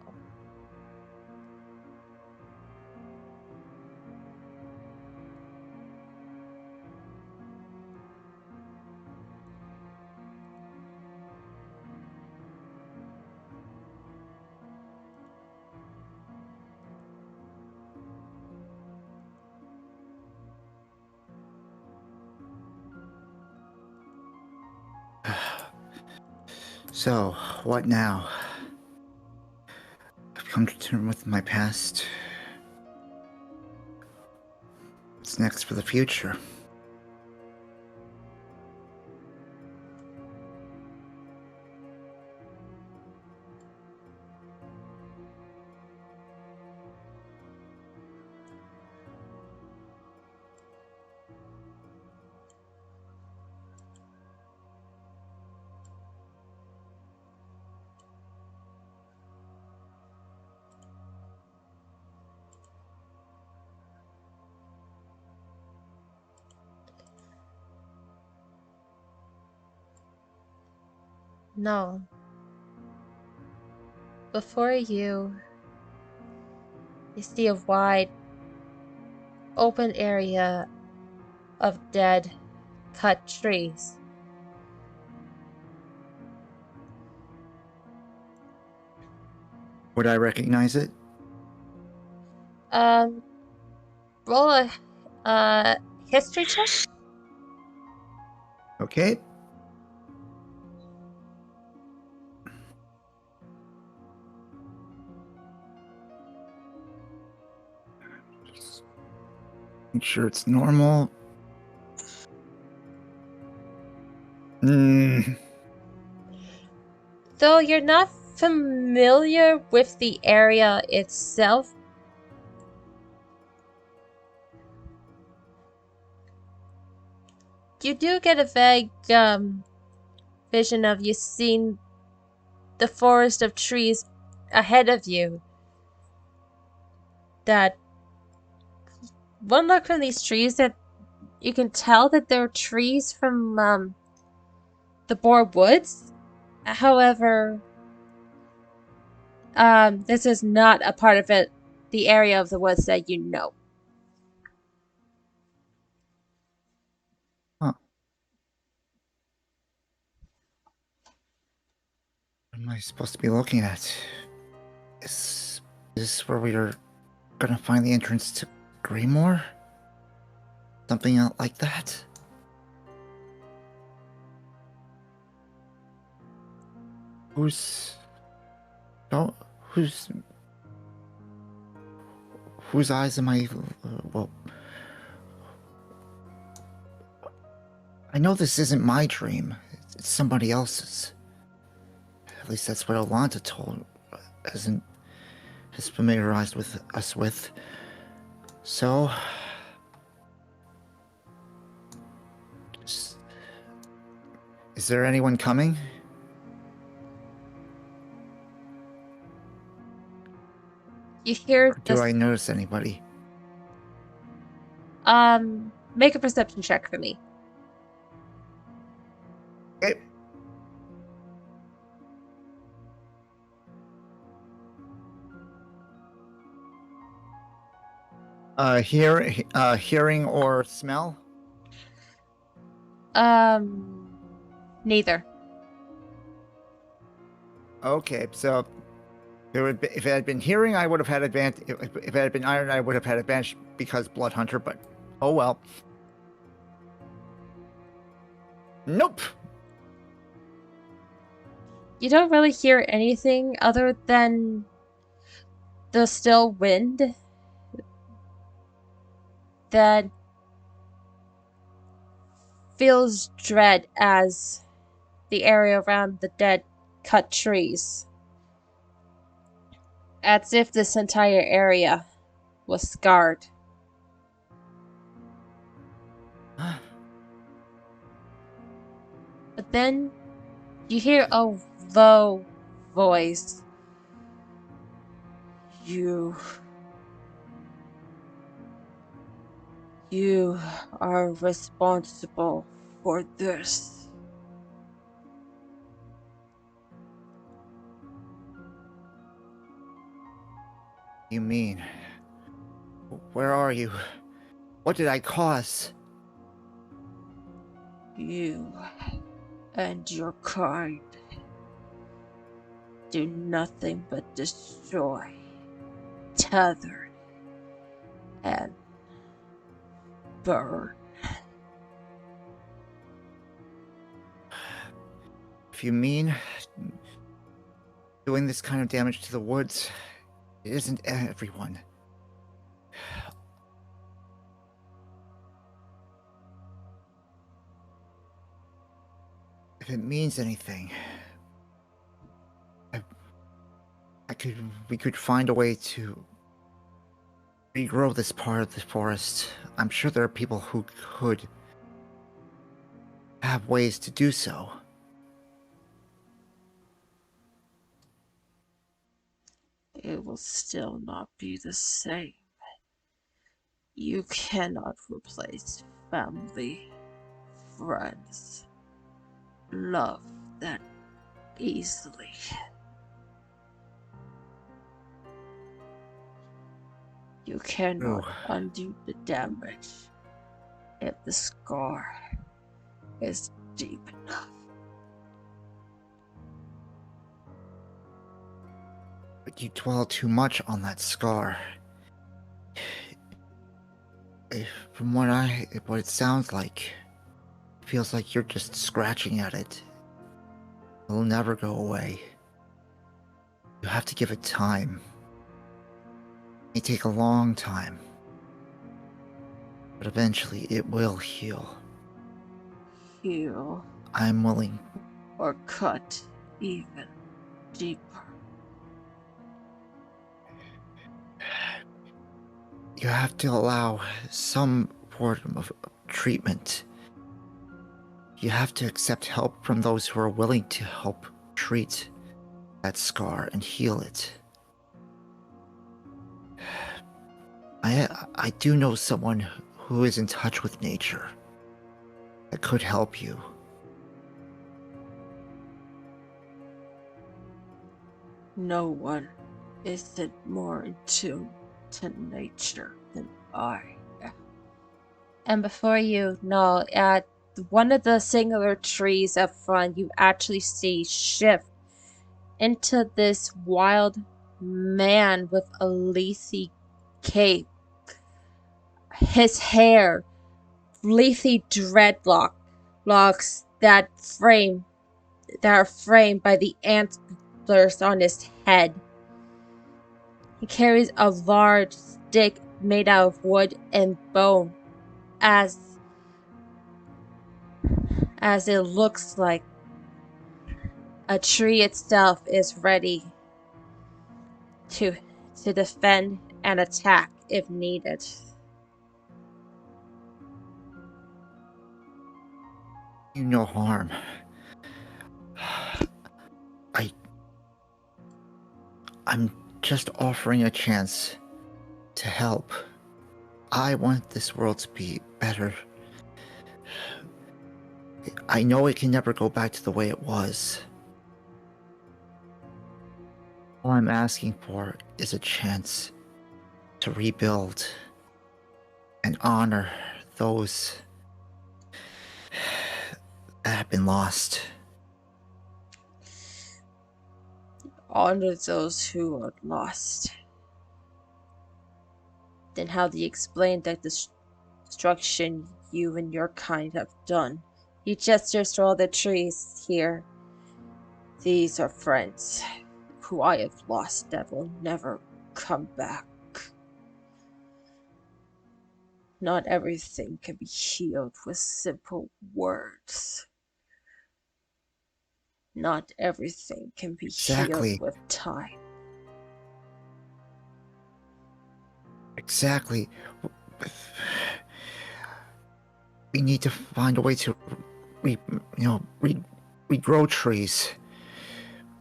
So, what now? I've come to terms with my past. What's next for the future? No. Before you see a wide, open area of dead, cut trees. Would I recognize it? Roll a history check. Okay. Just make sure it's normal. Though you're not familiar with the area itself, you do get a vague vision of you seeing the forest of trees ahead of you. That one look from these trees that you can tell that they're trees from the Boar Woods. However, this is not a part of it, the area of the woods that you know. Huh. What am I supposed to be looking at? Is this where we are gonna find the entrance to Greymoor? Something out like that? Whose eyes am I? Well, I know this isn't my dream. It's somebody else's. At least that's what Alanta told, has familiarized with us with. So, is there anyone coming? You hear Or do I notice anybody? make a perception check for me. Okay. Hearing or smell? Neither. Okay, so if it had been hearing, I would have had advantage. If it had been iron, I would have had advantage because Blood Hunter. But oh well. Nope. You don't really hear anything other than the still wind that feels dread as the area around the dead cut trees. As if this entire area was scarred. But then you hear a low voice. You are responsible for this. You mean? Where are you? What did I cause? You and your kind do nothing but destroy, tether, and burn. If you mean doing this kind of damage to the woods, it isn't everyone. If it means anything, we could find a way to regrow this part of the forest. I'm sure there are people who could have ways to do so. It will still not be the same. You cannot replace family, friends, love that easily. You cannot undo the damage if the scar is deep enough. But you dwell too much on that scar. From what it sounds like, it feels like you're just scratching at it. It'll never go away. You have to give it time. It may take a long time. But eventually it will heal. Heal. I'm willing. Or cut even deeper. You have to allow some form of treatment. You have to accept help from those who are willing to help treat that scar and heal it. I do know someone who is in touch with nature that could help you. No one isn't more in tune to nature than I am. And before you know, at one of the singular trees up front, you actually see shift into this wild man with a lacy cape. His hair, leafy dreadlocks that are framed by the antlers on his head. He carries a large stick made out of wood and bone, as it looks like a tree itself is ready to defend and attack if needed. You no harm. I'm just offering a chance to help. I want this world to be better. I know it can never go back to the way it was. All I'm asking for is a chance to rebuild and honor those that have been lost. Honor those who are lost. Then how do you explain that destruction you and your kind have done? He gestures to all the trees here. These are friends who I have lost that will never come back. Not everything can be healed with simple words. Not everything can be Exactly. healed with time. Exactly. We need to find a way to regrow trees,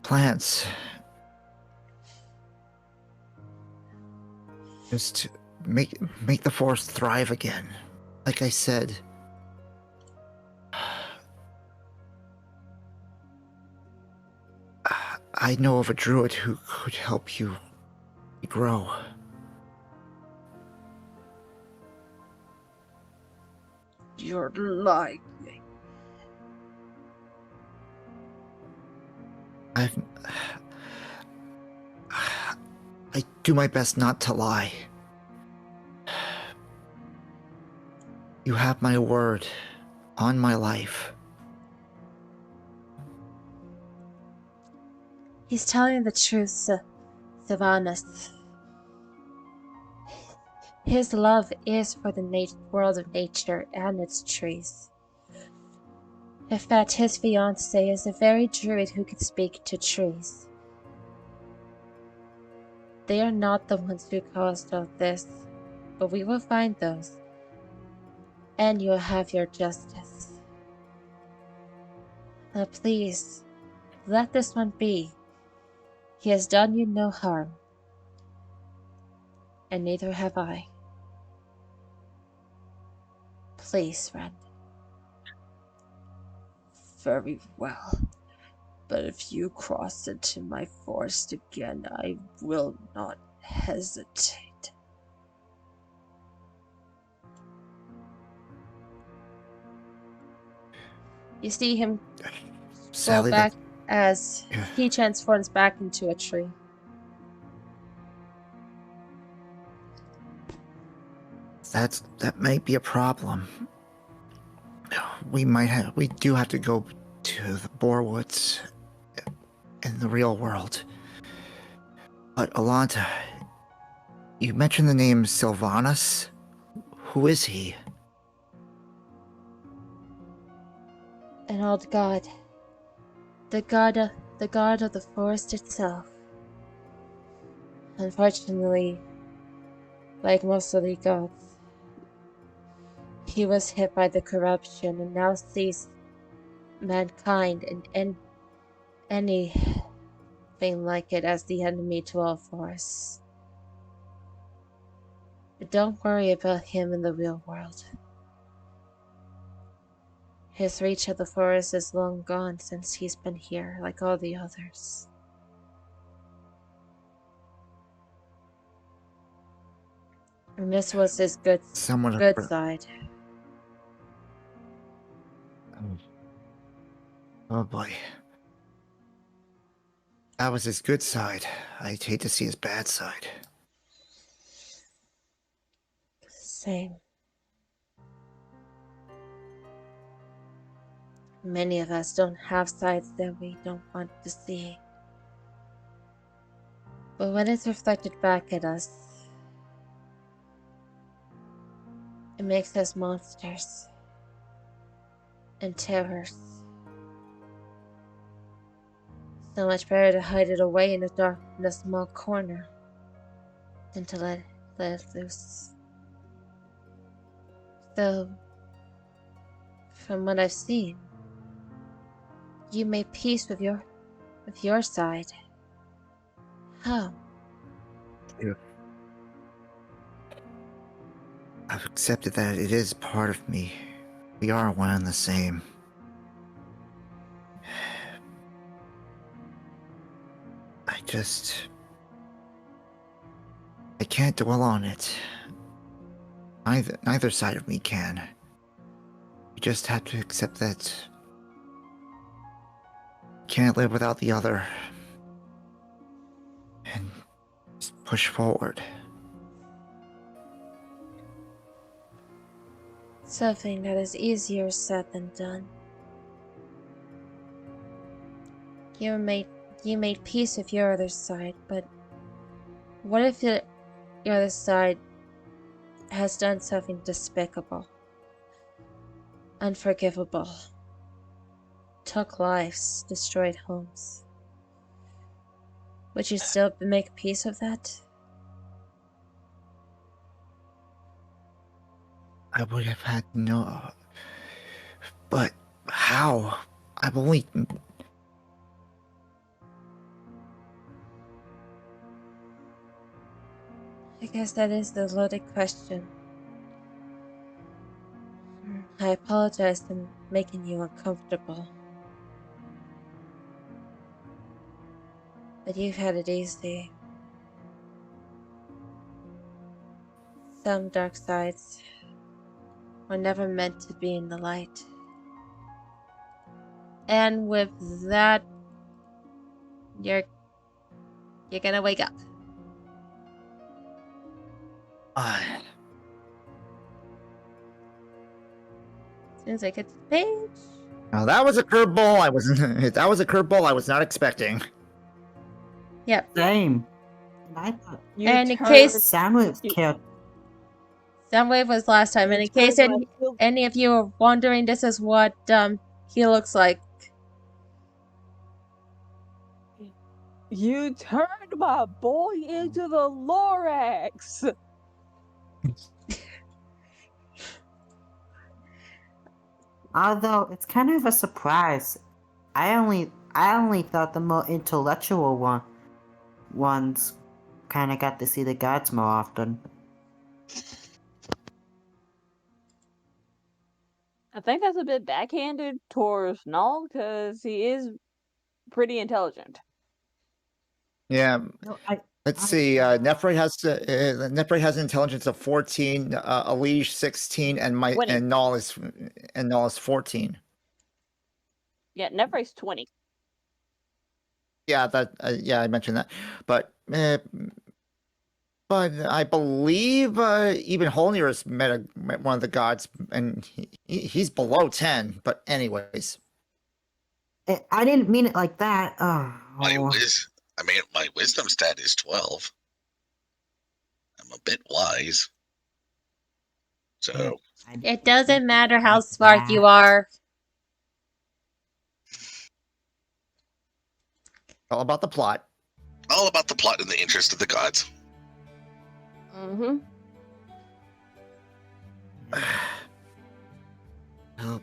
plants. Just to make the forest thrive again. Like I said. I know of a druid who could help you grow. You're lying. I do my best not to lie. You have my word on my life. He's telling the truth, Sylvanus. His love is for the world of nature and its trees. In fact, his fiancée is the very druid who can speak to trees. They are not the ones who caused all this, but we will find those, and you'll have your justice. Now please, let this one be. He has done you no harm, and neither have I. Please, friend. Very well. But if you cross into my forest again, I will not hesitate. You see him fall back as he transforms back into a tree. That might be a problem. We do have to go to the Boarwoods in the real world. But Alanta, you mentioned the name Sylvanus. Who is he? An old god. The god of the forest itself. Unfortunately, like most of the gods, he was hit by the corruption and now sees mankind and anything like it as the enemy to all forests. But don't worry about him in the real world. His reach of the forest is long gone since he's been here, like all the others. And this was his good side. Oh boy. That was his good side. I'd hate to see his bad side. Same. Many of us don't have sides that we don't want to see. But when it's reflected back at us, it makes us monsters and terrors. So much better to hide it away in a small corner than to let it loose. So, from what I've seen, you made peace with your side. How? Yeah. I've accepted that it is part of me. We are one and the same. I can't dwell on it. Neither side of me can. You just have to accept that you can't live without the other. And just push forward. Something that is easier said than done. you made peace with your other side, but what if your other side has done something despicable, unforgivable, took lives, destroyed homes? Would you still make peace with that? I would have had no. But how? I've only. I guess that is the loaded question. I apologize for making you uncomfortable. But you've had it easy. Some dark sides were never meant to be in the light. And with that, you're gonna wake up. As soon as I get to the page. Now that was a curveball. I wasn't. That was a curveball I was not expecting. Yep. Same. And I thought And in case Soundwave killed. Soundwave was last time, and in case any of you are wondering, this is what he looks like. You turned my boy into the Lorax. Although it's kind of a surprise. I only thought the more intellectual ones kind of got to see the gods more often. I think that's a bit backhanded towards Null because he is pretty intelligent. Yeah. No, Let's see. Nefre has an intelligence of 14. Elige 16, and 20. Null is 14. Yeah, Nefre's 20. Yeah, I mentioned that, but I believe even Holnir has met one of the gods, and he's below 10. But anyways, I didn't mean it like that. Oh. My wisdom stat is 12. I'm a bit wise. So It doesn't matter how smart you are. all about the plot. all about the plot in the interest of the gods. Mm-hmm. Well,